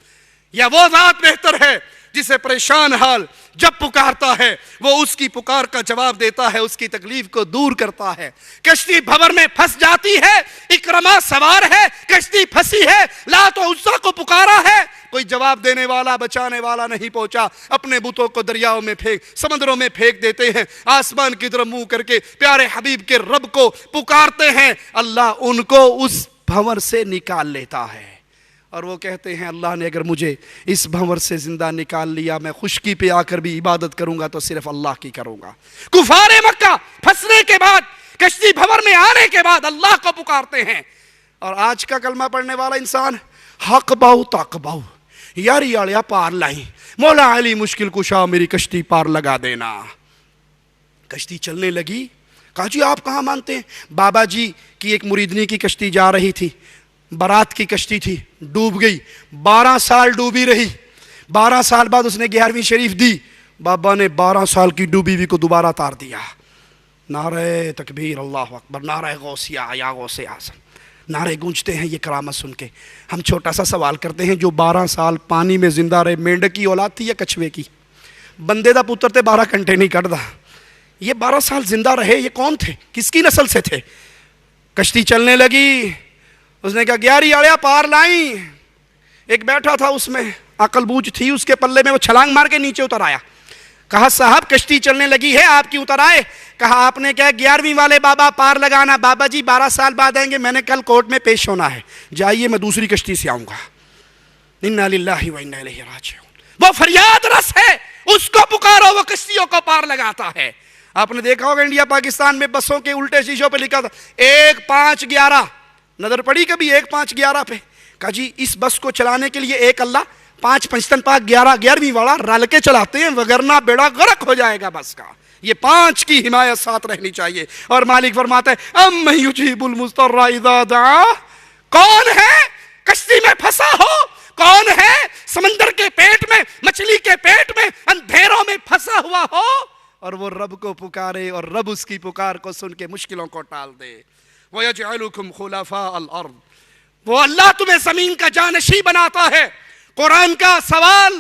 یا وہ ذات بہتر ہے جسے پریشان حال جب پکارتا ہے وہ اس کی پکار کا جواب دیتا ہے, اس کی تکلیف کو دور کرتا ہے. کشتی بھور میں پھنس جاتی ہے, اکرما سوار ہے, کشتی پھنسی ہے, لات و عزا کو پکارا ہے, کوئی جواب دینے والا بچانے والا نہیں پہنچا. اپنے بتوں کو دریاؤں میں پھینک, سمندروں میں پھینک دیتے ہیں. آسمان کی طرف منہ کر کے پیارے حبیب کے رب کو پکارتے ہیں. اللہ ان کو اس بھنور سے نکال لیتا ہے. اور وہ کہتے ہیں اللہ نے اگر مجھے اس بھنور سے زندہ نکال لیا, میں خشکی پہ آ کر بھی عبادت کروں گا تو صرف اللہ کی کروں گا. کفار مکہ پھنسنے کے بعد, کشتی بھنور میں آنے کے بعد اللہ کو پکارتے ہیں. اور آج کا کلمہ پڑھنے والا انسان حق باؤ تاک باؤ, یاری آڑیا پار لائیں, مولا علی مشکل کشا میری کشتی پار لگا دینا. کشتی چلنے لگی. کہا جی آپ کہاں مانتے ہیں؟ بابا جی کی ایک مریدنی کی کشتی جا رہی تھی, برات کی کشتی تھی, ڈوب گئی. 12 سال ڈوبی رہی. 12 سال بعد اس نے 11ویں شریف دی. بابا نے 12 سال کی ڈوبی ہوئی کو دوبارہ تار دیا. نعرہ تکبیر, اللہ اکبر, نعرہ غوثیہ یا غوث اعظم, نعرے گونجتے ہیں. یہ کرامت سن کے ہم چھوٹا سا سوال کرتے ہیں, جو 12 سال پانی میں زندہ رہے, مینڈک کی اولاد تھی یا کچھوے کی؟ بندے دا پتر تے 12 گھنٹے نہیں کٹدا. یہ 12 سال زندہ رہے, یہ کون تھے, کس کی نسل سے تھے؟ کشتی چلنے لگی. اس نے کہا 11 آڑیا پار لائیں. ایک بیٹھا تھا اس میں, عقل بوجھ تھی اس کے پلے میں, وہ چھلانگ مار کے نیچے اتر آیا. کہا صاحب کشتی چلنے لگی ہے, آپ کی اتر آئے؟ کہا آپ نے کہا 11ویں والے بابا پار لگانا. بابا جی 12 سال بعد آئیں گے, میں نے کل کورٹ میں پیش ہونا ہے, جائیے میں دوسری کشتی سے آؤں گا. انا للہ و انا الیہ راجعون. وہ فریاد رس ہے, اس کو پکارو, وہ کشتیوں کو پار لگاتا ہے. آپ نے دیکھا ہوگا انڈیا پاکستان میں بسوں کے الٹے شیشوں پہ لکھا تھا 1511. نظر پڑی کبھی 1511 پہ؟ کہا جی اس بس کو چلانے کے لیے ایک اللہ, 5 پنجتن پاک 11ویں والا رل کے چلاتے ہیں, وگرنہ بیڑا غرق ہو جائے گا بس کا. یہ 5 کی حمایت ساتھ رہنی چاہیے. اور مالک فرماتا ہے اَمَّن يُجِيبُ الْمُضْطَرَّ إِذَا دَعَاهُ. کون ہے کشتی میں پھنسا ہو, کون ہے سمندر کے پیٹ میں, مچھلی کے پیٹ میں, اندھیروں میں پھنسا ہوا ہو, اور وہ رب کو پکارے اور رب اس کی پکار کو سن کے مشکلوں کو ٹال دے. وَيَجْعَلُكُمْ خُلَفَاءَ الْأَرْضِ. وہ اللہ تمہیں زمین کا جانشین بناتا ہے. قرآن کا سوال,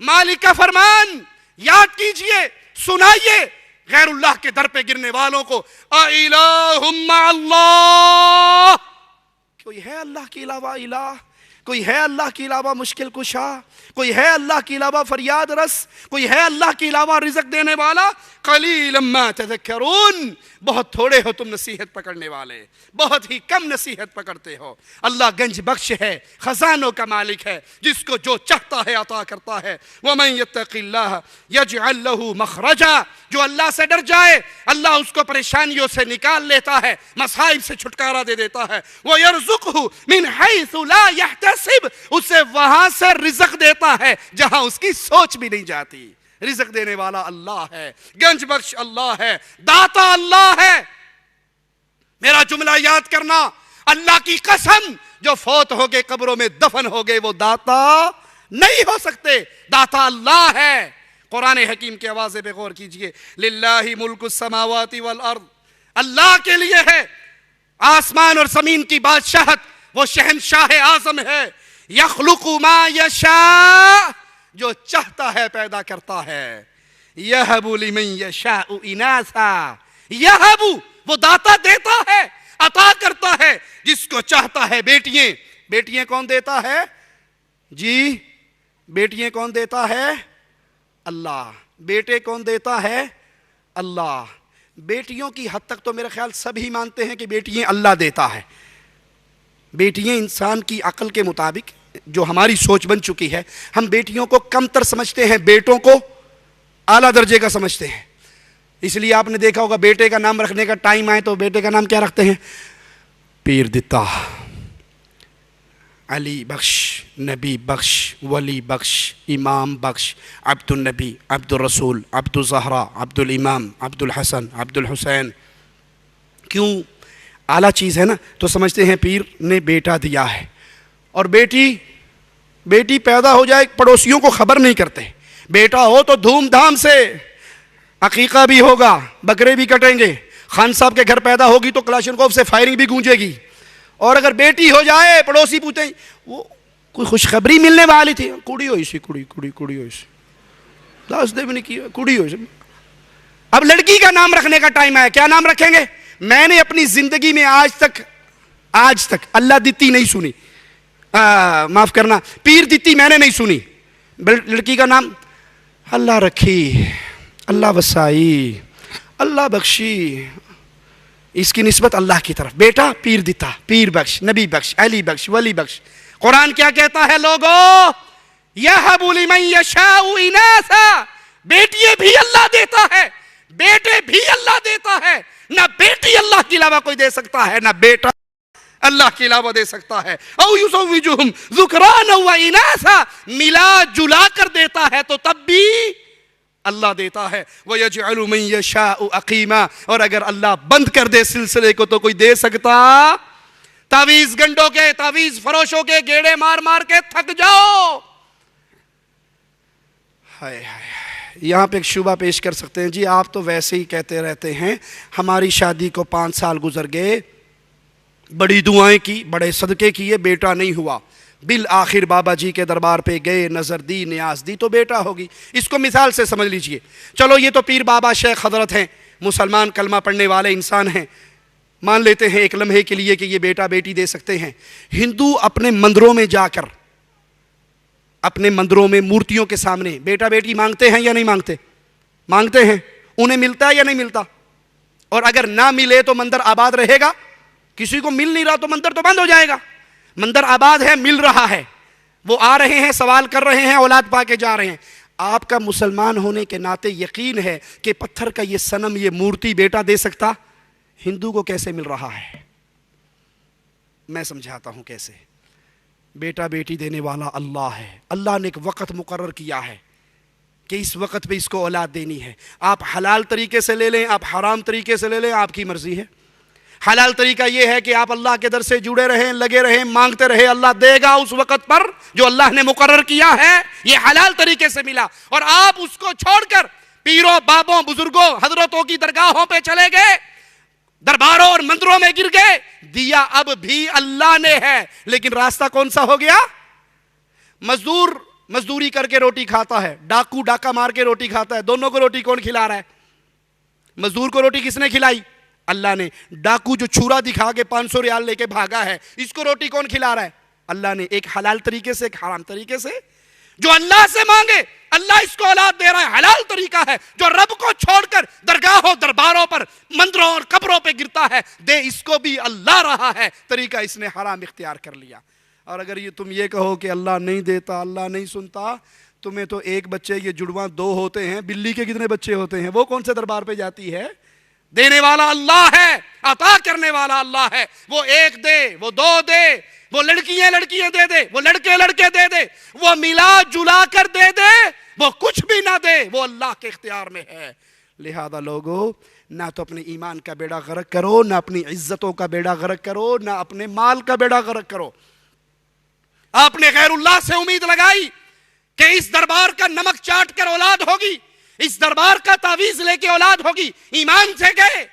مالک کا فرمان یاد کیجئے, سنائیے غیر اللہ کے در پہ گرنے والوں کو. اَإِلَٰهٌ مَّعَ اللَّهِ. کوئی ہے اللہ کے علاوہ الہ؟ کوئی ہے اللہ کے علاوہ مشکل کشا؟ کوئی ہے اللہ کے علاوہ فریاد رس؟ کوئی ہے اللہ کے علاوہ رزق دینے والا؟ قلیلا ما تذکرون. بہت تھوڑے ہو تم نصیحت پکڑنے والے, بہت ہی کم نصیحت پکڑتے ہو. اللہ گنج بخش ہے, خزانوں کا مالک ہے, جس کو جو چاہتا ہے عطا کرتا ہے. ومن یتق اللہ یجعل لہ مخرجا. جو اللہ سے ڈر جائے اللہ اس کو پریشانیوں سے نکال لیتا ہے, مصائب سے چھٹکارا دے دیتا ہے. وَيَرْزُقْهُ مِنْ حَيْثُ لَا يَحْتَسِبْ. اسے وہاں سے رزق دیتا ہے جہاں اس کی سوچ بھی نہیں جاتی. رزق دینے والا اللہ ہے, گنج بخش اللہ ہے, داتا اللہ ہے. میرا جملہ یاد کرنا, اللہ کی قسم جو فوت ہو گئے قبروں میں دفن ہو گئے وہ داتا نہیں ہو سکتے. داتا اللہ ہے. قرآن حکیم کی آواز پہ غور کیجئے. للہ ملک السماوات والارض، اللہ کے لیے ہے آسمان اور زمین کی بادشاہت، وہ شہنشاہ اعظم ہے. یخلق ما یشاء، جو چاہتا ہے پیدا کرتا ہے. یہب لمن یشاء اناثا، یہب وہ داتا دیتا ہے، عطا کرتا ہے جس کو چاہتا ہے بیٹیاں. بیٹیاں کون دیتا ہے جی؟ بیٹیاں کون دیتا ہے؟ اللہ. بیٹے کون دیتا ہے؟ اللہ. بیٹیوں کی حد تک تو میرے خیال سبھی مانتے ہیں کہ بیٹیاں اللہ دیتا ہے. بیٹیاں انسان کی عقل کے مطابق جو ہماری سوچ بن چکی ہے، ہم بیٹیوں کو کم تر سمجھتے ہیں، بیٹوں کو اعلیٰ درجے کا سمجھتے ہیں. اس لیے آپ نے دیکھا ہوگا بیٹے کا نام رکھنے کا ٹائم آئے تو بیٹے کا نام کیا رکھتے ہیں؟ پیر دتا، علی بخش، نبی بخش، ولی بخش، امام بخش، عبد النبی، عبد الرسول، عبد الزہرا، عبد الامام، عبد الحسن، عبد الحسین. کیوں؟ اعلیٰ چیز ہے نا، تو سمجھتے ہیں پیر نے بیٹا دیا ہے. اور بیٹی پیدا ہو جائے پڑوسیوں کو خبر نہیں کرتے. بیٹا ہو تو دھوم دھام سے عقیقہ بھی ہوگا، بکرے بھی کٹیں گے. خان صاحب کے گھر پیدا ہوگی تو کلاشنکوف سے فائرنگ بھی گونجے گی. اور اگر بیٹی ہو جائے پڑوسی پوچھیں وہ کوئی خوشخبری ملنے والی تھی، کڑی ہوئی سی، کڑی ہوئی سی، دس دے بھی نہیں کیا، کڑی ہوئی سی. اب لڑکی کا نام رکھنے کا ٹائم آیا، کیا نام رکھیں گے؟ میں نے اپنی زندگی میں آج تک اللہ دیتی نہیں سنی، معاف کرنا، پیر دیتی میں نے نہیں سنی. لڑکی کا نام اللہ رکھی، اللہ وسائی، اللہ بخشی، اس کی نسبت اللہ کی طرف. بیٹا پیر دیتا، پیر بخش، نبی بخش، علی بخش، ولی بخش. قرآن کیا کہتا ہے لوگو؟ یہب لمن یشاء اناثا، بیٹیے بھی اللہ دیتا ہے، بیٹے بھی اللہ دیتا ہے. نہ بیٹی اللہ کے علاوہ کوئی دے سکتا ہے، نہ بیٹا اللہ کے علاوہ دے سکتا ہے. او یزوجہم ذکرانا و اناثا، ملا جلا کر دیتا ہے تو تب بھی اللہ دیتا ہے. وَيَجْعَلُ مَن يَشَاءُ عَقِيمًا، اور اگر اللہ بند کر دے سلسلے کو تو کوئی دے سکتا؟ تعویذ گنڈوں کے، تعویذ فروشوں کے گیڑے مار مار کے تھک جاؤ. ہائے ہائے، یہاں پہ ایک شبہ پیش کر سکتے ہیں جی آپ تو ویسے ہی کہتے رہتے ہیں، ہماری شادی کو 5 سال گزر گئے، بڑی دعائیں کی، بڑے صدقے کیے، بیٹا نہیں ہوا. بالآخر بابا جی کے دربار پہ گئے، نظر دی، نیاز دی تو بیٹا ہوگی. اس کو مثال سے سمجھ لیجئے. چلو یہ تو پیر بابا شیخ حضرت ہیں، مسلمان کلمہ پڑھنے والے انسان ہیں، مان لیتے ہیں ایک لمحے کے لیے کہ یہ بیٹا بیٹی دے سکتے ہیں. ہندو اپنے مندروں میں جا کر، اپنے مندروں میں مورتیوں کے سامنے بیٹا بیٹی مانگتے ہیں یا نہیں مانگتے؟ مانگتے ہیں. انہیں ملتا ہے یا نہیں ملتا؟ اور اگر نہ ملے تو مندر آباد رہے گا؟ کسی کو مل نہیں رہا تو مندر تو بند ہو جائے گا. مندر آباد ہے، مل رہا ہے، وہ آ رہے ہیں، سوال کر رہے ہیں، اولاد پا کے جا رہے ہیں. آپ کا مسلمان ہونے کے ناطے یقین ہے کہ پتھر کا یہ صنم، یہ مورتی بیٹا دے سکتا؟ ہندو کو کیسے مل رہا ہے؟ میں سمجھاتا ہوں کیسے. بیٹا بیٹی دینے والا اللہ ہے. اللہ نے ایک وقت مقرر کیا ہے کہ اس وقت پہ اس کو اولاد دینی ہے. آپ حلال طریقے سے لے لیں، آپ حرام طریقے سے لے لیں، آپ کی مرضی ہے. حلال طریقہ یہ ہے کہ آپ اللہ کے در سے جڑے رہیں، لگے رہیں، مانگتے رہے، اللہ دے گا اس وقت پر جو اللہ نے مقرر کیا ہے. یہ حلال طریقے سے ملا. اور آپ اس کو چھوڑ کر پیروں، بابوں، بزرگوں، حضرتوں کی درگاہوں پہ چلے گئے، درباروں اور مندروں میں گر گئے. دیا اب بھی اللہ نے ہے، لیکن راستہ کون سا ہو گیا؟ مزدور مزدوری کر کے روٹی کھاتا ہے، ڈاکو ڈاکہ مار کے روٹی کھاتا ہے. دونوں کو روٹی کون کھلا رہا ہے؟ مزدور کو روٹی کس نے کھلائی؟ اللہ نے. ڈاکو جو چھورا دکھا کے 500 ریال لے کے بھاگا ہے، اس کو روٹی کون کھلا رہا ہے؟ اللہ نے. ایک حلال طریقے سے، ایک حرام طریقے سے. جو اللہ سے مانگے اللہ اس کو اولاد دے رہا ہے، حلال طریقہ ہے. جو رب کو چھوڑ کر درگاہوں، درباروں پر، مندروں اور قبروں پہ گرتا ہے، دے اس کو بھی اللہ رہا ہے، طریقہ اس نے حرام اختیار کر لیا. اور اگر تم یہ کہو کہ اللہ نہیں دیتا، اللہ نہیں سنتا، تمہیں تو ایک بچے، یہ جڑواں 2 ہوتے ہیں، بلی کے کتنے بچے ہوتے ہیں؟ وہ کون سے دربار پہ جاتی ہے؟ دینے والا اللہ ہے، عطا کرنے والا اللہ ہے. وہ 1 دے، وہ 2 دے، وہ لڑکیاں دے دے، وہ لڑکے دے دے، وہ ملا جلا کر دے دے، وہ کچھ بھی نہ دے، وہ اللہ کے اختیار میں ہے. لہذا لوگو، نہ تو اپنے ایمان کا بیڑا غرق کرو، نہ اپنی عزتوں کا بیڑا غرق کرو، نہ اپنے مال کا بیڑا غرق کرو. آپ نے غیر اللہ سے امید لگائی، کہ اس دربار کا نمک چاٹ کر اولاد ہوگی، اس دربار کا تعویذ لے کے اولاد ہوگی، ایمان سے گئے۔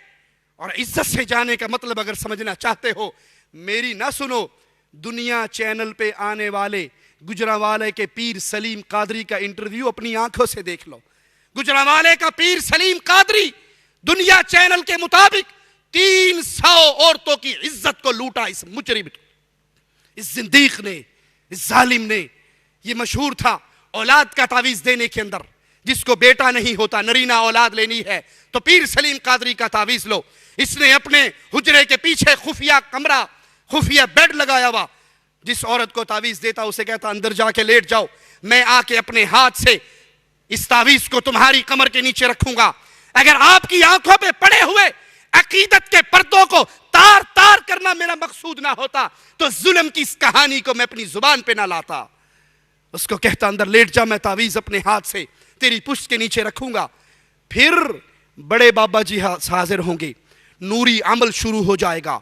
اور عزت سے جانے کا مطلب اگر سمجھنا چاہتے ہو، میری نہ سنو، دنیا چینل پہ آنے والے گجرانوالے کے پیر سلیم قادری کا انٹرویو اپنی آنکھوں سے دیکھ لو۔ گجرانوالے کا پیر سلیم قادری دنیا چینل کے مطابق 300 عورتوں کی عزت کو لوٹا اس مجرم، اس زندیق نے، اس ظالم نے۔ یہ مشہور تھا اولاد کا تعویذ دینے کے اندر، جس کو بیٹا نہیں ہوتا، نرینہ اولاد لینی ہے تو پیر سلیم قادری کا تعویذ لو۔ اس نے اپنے حجرے کے پیچھے خفیہ کمرہ، خفیہ بیڈ لگایا ہوا، جس عورت کو تعویذ دیتا اسے کہتا اندر جا کے لیٹ جاؤ، میں آ کے اپنے ہاتھ سے اس تعویذ کو تمہاری کمر کے نیچے رکھوں گا۔ اگر آپ کی آنکھوں پہ پڑے ہوئے عقیدت کے پردوں کو تار تار کرنا میرا مقصود نہ ہوتا تو ظلم کی اس کہانی کو میں اپنی زبان پہ نہ لاتا۔ اس کو کہتا اندر لیٹ جا، میں تعویذ اپنے ہاتھ سے تیری پشت کے نیچے رکھوں گا۔ پھر بڑے بابا جی حاضر ہوں گے، نوری عمل شروع ہو جائے گا۔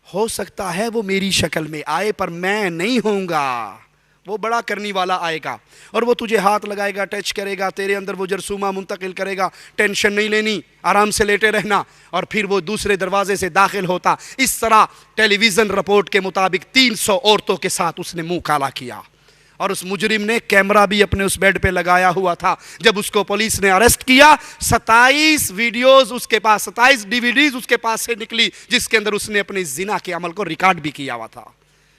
ہو سکتا ہے وہ میری شکل میں آئے پر میں نہیں ہوں گا، وہ بڑا کرنی والا آئے گا اور وہ تجھے ہاتھ لگائے گا، ٹچ کرے گا، تیرے اندر وہ جرثومہ منتقل کرے گا، ٹینشن نہیں لینی، آرام سے لیٹے رہنا، اور پھر وہ دوسرے دروازے سے داخل ہوتا۔ اس طرح ٹیلی ویژن رپورٹ کے مطابق 300 عورتوں کے ساتھ اس نے منہ کالا کیا، اور اس مجرم نے کیمرہ بھی اپنے اس بیڈ پہ لگایا ہوا تھا۔ جب اس کو پولیس نے اریسٹ کیا، 27 ویڈیوز اس کے پاس، 27 DVDs اس کے پاس سے نکلی، جس کے اندر اس نے اپنے زنا کے عمل کو ریکارڈ بھی کیا ہوا تھا۔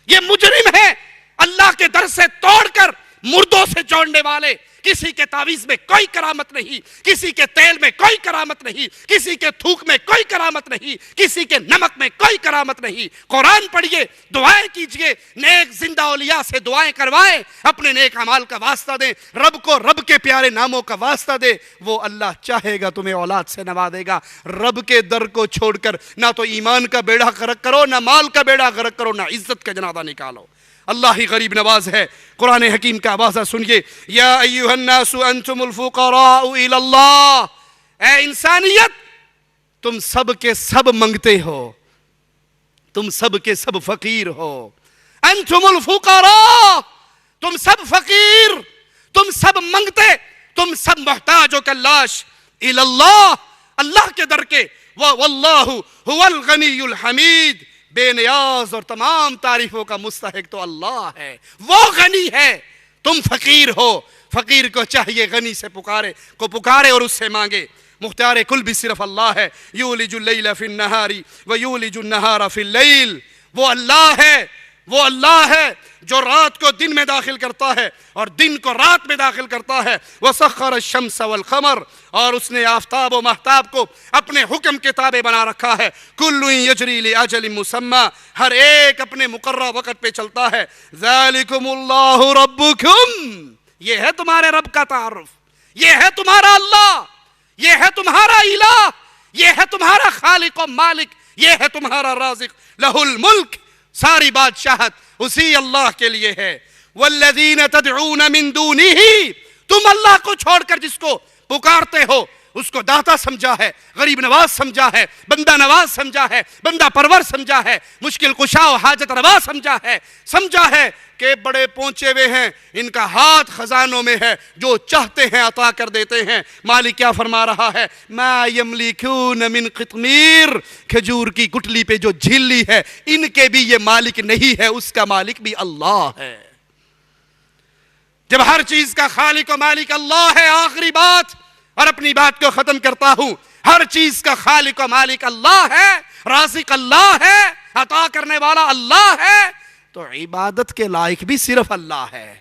یہ مجرم ہے، اللہ کے در سے توڑ کر مردوں سے جوڑنے والے۔ کسی کے تعویذ میں کوئی کرامت نہیں، کسی کے تیل میں کوئی کرامت نہیں، کسی کے تھوک میں کوئی کرامت نہیں، کسی کے نمک میں کوئی کرامت نہیں۔ قرآن پڑھیے، دعائیں کیجئے، نیک زندہ اولیاء سے دعائیں کروائیں، اپنے نیک اعمال کا واسطہ دیں، رب کو رب کے پیارے ناموں کا واسطہ دیں، وہ اللہ چاہے گا تمہیں اولاد سے نوازے گا۔ رب کے در کو چھوڑ کر نہ تو ایمان کا بیڑا غرق کرو، نہ مال کا بیڑا غرق کرو، نہ عزت کا جنازہ نکالو۔ اللہ ہی غریب نواز ہے۔ قرآن حکیم کا آوازہ سنیے، یا ایھا الناس انتم الفقراء الی اللہ، اے انسانیت تم سب کے سب منگتے ہو، تم سب کے سب فقیر ہو۔ انتم الفقراء، تم سب فقیر، تم سب منگتے، تم سب محتاج و کلاش، الی اللہ، اللہ کے در کے، واللہ هو الغنی الحمید، بے نیاز اور تمام تعریفوں کا مستحق تو اللہ ہے، وہ غنی ہے، تم فقیر ہو۔ فقیر کو چاہیے غنی سے پکارے اور اس سے مانگے۔ مختار کل بھی صرف اللہ ہے، یولج اللیل فی النہار ویولج النہار فی اللیل، وہ اللہ ہے، وہ اللہ ہے جو رات کو دن میں داخل کرتا ہے اور دن کو رات میں داخل کرتا ہے۔ وسخر الشمس والقمر، اور اس نے آفتاب و مہتاب کو اپنے حکم کے تابع بنا رکھا ہے۔ کل یجری لاجل مسمی، ہر ایک اپنے مقررہ وقت پہ چلتا ہے۔ ذالکم اللہ ربکم، یہ ہے تمہارے رب کا تعارف، یہ ہے تمہارا اللہ، یہ ہے تمہارا الہ، یہ ہے تمہارا خالق و مالک، یہ ہے تمہارا رازق۔ لہ الملک، ساری بادشاہت اسی اللہ کے لیے ہے۔ والذین تدعون من دونہ، تم اللہ کو چھوڑ کر جس کو پکارتے ہو اس کو داتا سمجھا ہے، غریب نواز سمجھا ہے، بندہ نواز سمجھا ہے، بندہ پرور سمجھا ہے، مشکل کشا و حاجت روا سمجھا ہے کہ بڑے پہنچے ہوئے ہیں، ان کا ہاتھ خزانوں میں ہے، جو چاہتے ہیں عطا کر دیتے ہیں۔ مالک کیا فرما رہا ہے؟ ما یملکون من قطمیر، کھجور کی گٹلی پہ جو جھیلی ہے، ان کے بھی یہ مالک نہیں ہے، اس کا مالک بھی اللہ ہے۔ جب ہر چیز کا خالق و مالک اللہ ہے، آخری بات اور اپنی بات کو ختم کرتا ہوں، ہر چیز کا خالق و مالک اللہ ہے، رازق اللہ ہے، عطا کرنے والا اللہ ہے، تو عبادت کے لائق بھی صرف اللہ ہے۔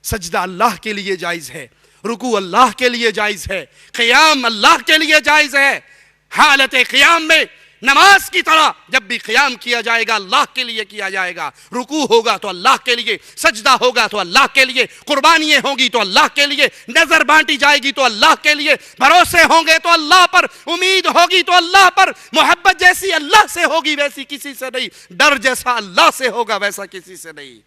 سجدہ اللہ کے لیے جائز ہے، رکوع اللہ کے لیے جائز ہے، قیام اللہ کے لیے جائز ہے۔ حالت قیام میں نماز کی طرح جب بھی قیام کیا جائے گا اللہ کے لیے کیا جائے گا، رکوع ہوگا تو اللہ کے لیے، سجدہ ہوگا تو اللہ کے لیے، قربانیاں ہوں گی تو اللہ کے لیے، نظر بانٹی جائے گی تو اللہ کے لیے، بھروسے ہوں گے تو اللہ پر، امید ہوگی تو اللہ پر، محبت جیسی اللہ سے ہوگی ویسی کسی سے نہیں، ڈر جیسا اللہ سے ہوگا ویسا کسی سے نہیں۔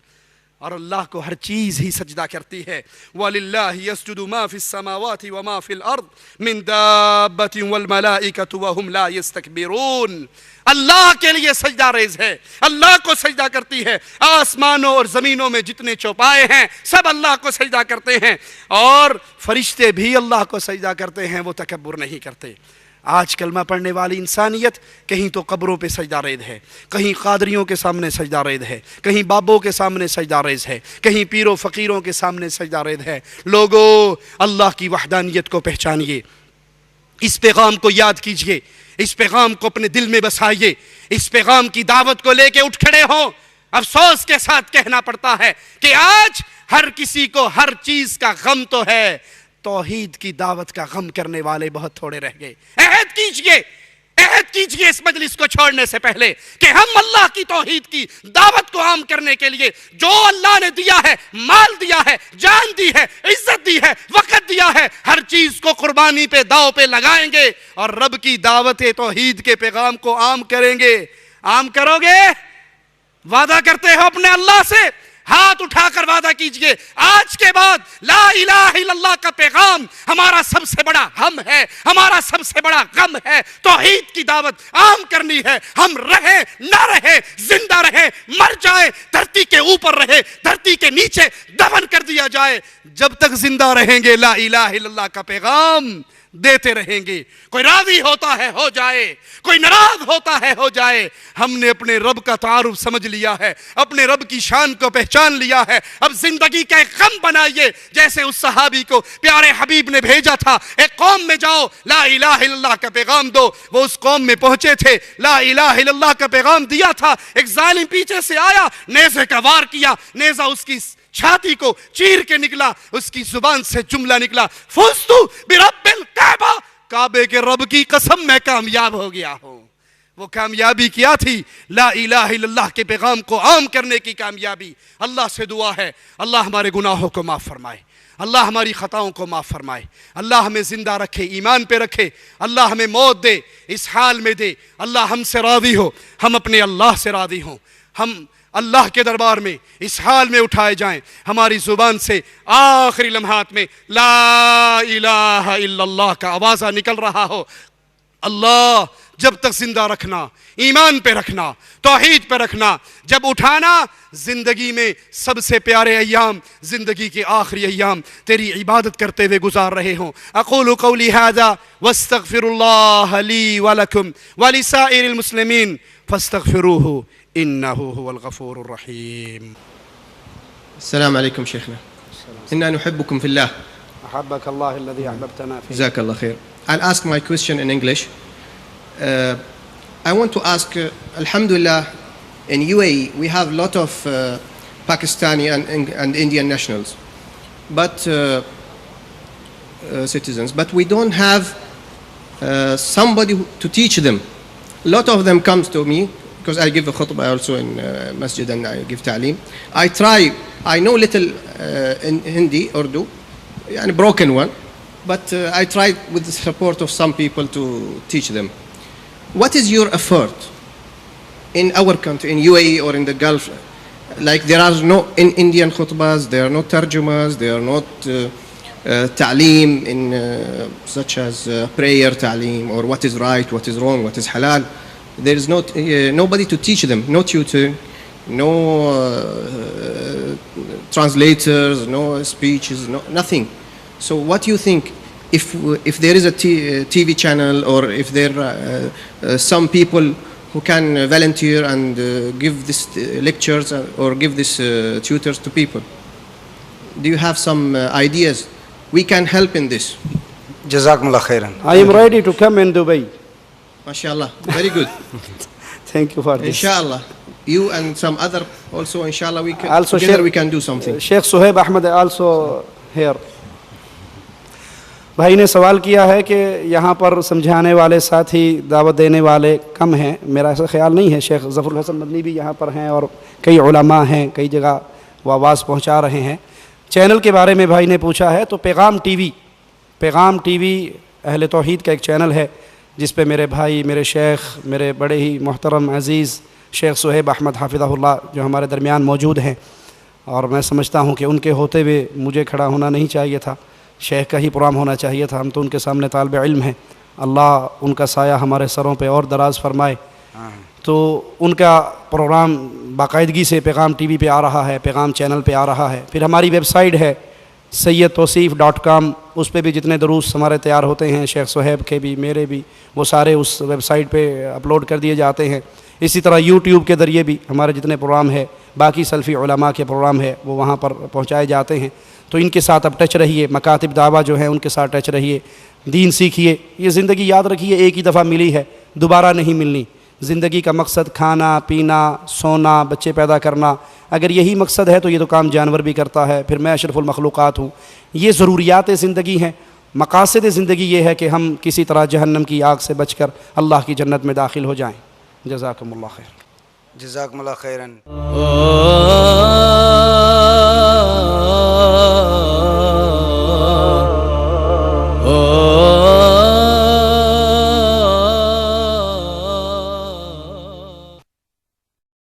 اور اللہ کو ہر چیز ہی سجدہ کرتی ہے. وَلِلَّهِ يَسْجُدُ مَا فِي السَّمَاوَاتِ وَمَا فِي الْأَرْضِ مِن دَابَّةٍ وَالْمَلَائِكَةُ وَهُمْ لَا يَسْتَكْبِرُونَ. اللہ کے لیے سجدہ ریز ہے, اللہ کو سجدہ کرتی ہے. آسمانوں اور زمینوں میں جتنے چوپائے ہیں سب اللہ کو سجدہ کرتے ہیں, اور فرشتے بھی اللہ کو سجدہ کرتے ہیں, وہ تکبر نہیں کرتے. آج کلمہ پڑھنے والی انسانیت کہیں تو قبروں پہ سجدہ ریز ہے, کہیں قادریوں کے سامنے سجدہ ریز ہے, کہیں بابوں کے سامنے سجدہ ریز ہے, کہیں پیروں فقیروں کے سامنے سجدہ ریز ہے. لوگو, اللہ کی وحدانیت کو پہچانیے, اس پیغام کو یاد کیجئے, اس پیغام کو اپنے دل میں بسائیے, اس پیغام کی دعوت کو لے کے اٹھ کھڑے ہوں. افسوس کے ساتھ کہنا پڑتا ہے کہ آج ہر کسی کو ہر چیز کا غم تو ہے, توحید کی دعوت کا غم کرنے والے بہت تھوڑے رہ گئے. عہد کیجئے اس مجلس کو چھوڑنے سے پہلے کہ ہم اللہ کی توحید کی دعوت کو عام کرنے کے لیے جو اللہ نے دیا ہے, مال دیا ہے, جان دی ہے, عزت دی ہے, وقت دیا ہے, ہر چیز کو قربانی پہ داؤ پہ لگائیں گے اور رب کی دعوت توحید کے پیغام کو عام کریں گے. عام کرو گے؟ وعدہ کرتے ہو اپنے اللہ سے؟ ہاتھ اٹھا کر وعدہ کیجئے, آج کے بعد لا الہ الا اللہ کا پیغام ہمارا سب سے بڑا ہم ہے, ہمارا سب سے بڑا غم ہے. توحید کی دعوت عام کرنی ہے. ہم رہے نہ رہے, زندہ رہے مر جائے, دھرتی کے اوپر رہے دھرتی کے نیچے دفن کر دیا جائے, جب تک زندہ رہیں گے لا الہ الا اللہ کا پیغام دیتے رہیں گے. کوئی راضی ہوتا ہے ہو جائے, کوئی ناراض ہوتا ہے ہو جائے. ہم نے اپنے رب کا تعارف سمجھ لیا ہے, اپنے رب کی شان کو پہچان لیا ہے. اب زندگی کا ایک غم بنائیے, جیسے اس صحابی کو پیارے حبیب نے بھیجا تھا, ایک قوم میں جاؤ لا الہ الا اللہ کا پیغام دو. وہ اس قوم میں پہنچے تھے, لا الہ الا اللہ کا پیغام دیا تھا. ایک ظالم پیچھے سے آیا, نیزے کا وار کیا, نیزہ اس کی چھاتی کو چیر کے نکلا, اس کی زبان سے جملہ نکلا, فزتو برب الکعبہ, کعبے کے رب کی قسم میں کامیاب ہو گیا ہوں. وہ کامیابی کیا تھی؟ لا الہ الا اللہ کے پیغام کو عام کرنے کی کامیابی. اللہ سے دعا ہے اللہ ہمارے گناہوں کو معاف فرمائے, اللہ ہماری خطاؤں کو معاف فرمائے, اللہ ہمیں زندہ رکھے, ایمان پہ رکھے, اللہ ہمیں موت دے, اس حال میں دے. اللہ ہم سے راضی ہو, ہم اپنے اللہ سے راضی ہوں, ہم اللہ کے دربار میں اس حال میں اٹھائے جائیں, ہماری زبان سے آخری لمحات میں لا الہ الا اللہ کا آوازہ نکل رہا ہو. اللہ جب تک زندہ رکھنا, ایمان پہ رکھنا, توحید پہ رکھنا, جب اٹھانا زندگی میں سب سے پیارے ایام, زندگی کے آخری ایام تیری عبادت کرتے ہوئے گزار رہے ہوں. اقول قولی ھذا واستغفر اللہ لی ولکم ولسائر المسلمین فاستغفروہ انه هو الغفور الرحیم.
السلام عليكم شيخنا. إنا نحبكم في الله.
أحبك الله الذي أحببتنا فيه.
جزاك الله خير. I'll ask my question in English. I want to ask, Alhamdulillah, in UAE we have a lot of Pakistani and Indian nationals, but citizens, but we don't have somebody to teach them. A lot of them comes to me because I give a khutbah also in masjid and I give ta'aleem. I know little in Hindi, Urdu, a broken one, but I try with the support of some people to teach them. What is your effort in our country, in UAE or in the Gulf? Like there are no in Indian khutbahs, there are no tarjumas, there are not ta'aleem in such as prayer ta'aleem or what is right, what is wrong, what is halal. There is not nobody to teach them, no tutor, no translators, no speeches, nothing. So what do you think, if there is a TV channel or if there are some people who can volunteer and give this lectures or give this tutors to people, do you have some ideas? We can help in this.
Jazakumullah khairan.
I am ready to come in Dubai.
MashaAllah, very good.
Thank you for this.
Inshallah, you and some other also, inshallah, we can
Also
together
share-
we can do something.
Sheikh Suhaib Ahmed also here. بھائی نے سوال کیا ہے کہ یہاں پر سمجھانے والے ساتھی دعوت دینے والے کم ہیں. میرا ایسا خیال نہیں ہے. شیخ ظفر الحسن مدنی بھی یہاں پر ہیں اور کئی علماء ہیں, کئی جگہ وہ آواز پہنچا رہے ہیں. چینل کے بارے میں بھائی نے پوچھا ہے تو پیغام ٹی وی اہل توحید کا ایک چینل ہے جس پہ میرے بھائی, میرے شیخ, میرے بڑے ہی محترم عزیز شیخ صہیب احمد حافظہ اللہ جو ہمارے درمیان موجود ہیں, اور میں سمجھتا ہوں کہ ان کے ہوتے ہوئے مجھے کھڑا ہونا نہیں چاہیے تھا، شیخ کا ہی پروگرام ہونا چاہیے تھا. ہم تو ان کے سامنے طالب علم ہیں. اللہ ان کا سایہ ہمارے سروں پہ اور دراز فرمائے. تو ان کا پروگرام باقاعدگی سے پیغام ٹی وی پہ آ رہا ہے، پیغام چینل پہ آ رہا ہے. پھر ہماری ویب سائٹ ہے sayyidtawseef.com، اس پہ بھی جتنے دروس ہمارے تیار ہوتے ہیں، شیخ صہیب کے بھی میرے بھی، وہ سارے اس ویب سائٹ پہ اپلوڈ کر دیے جاتے ہیں. اسی طرح یوٹیوب کے ذریعے بھی ہمارے جتنے پروگرام ہے، باقی سلفی علماء کے پروگرام ہے، وہ وہاں پر پہنچائے جاتے ہیں. تو ان کے ساتھ اب ٹچ رہیے، مکاتب دعویٰ جو ہیں ان کے ساتھ ٹچ رہیے، دین سیکھیے. یہ زندگی یاد رکھیے ایک ہی دفعہ ملی ہے، دوبارہ نہیں ملنی. زندگی کا مقصد کھانا پینا سونا بچے پیدا کرنا، اگر یہی مقصد ہے تو یہ تو کام جانور بھی کرتا ہے. پھر میں اشرف المخلوقات ہوں. یہ ضروریات زندگی ہیں. مقاصد زندگی یہ ہے کہ ہم کسی طرح جہنم کی آگ سے بچ کر اللہ کی جنت میں داخل ہو جائیں. جزاکم اللہ خیر.
جزاکم اللہ خیراً.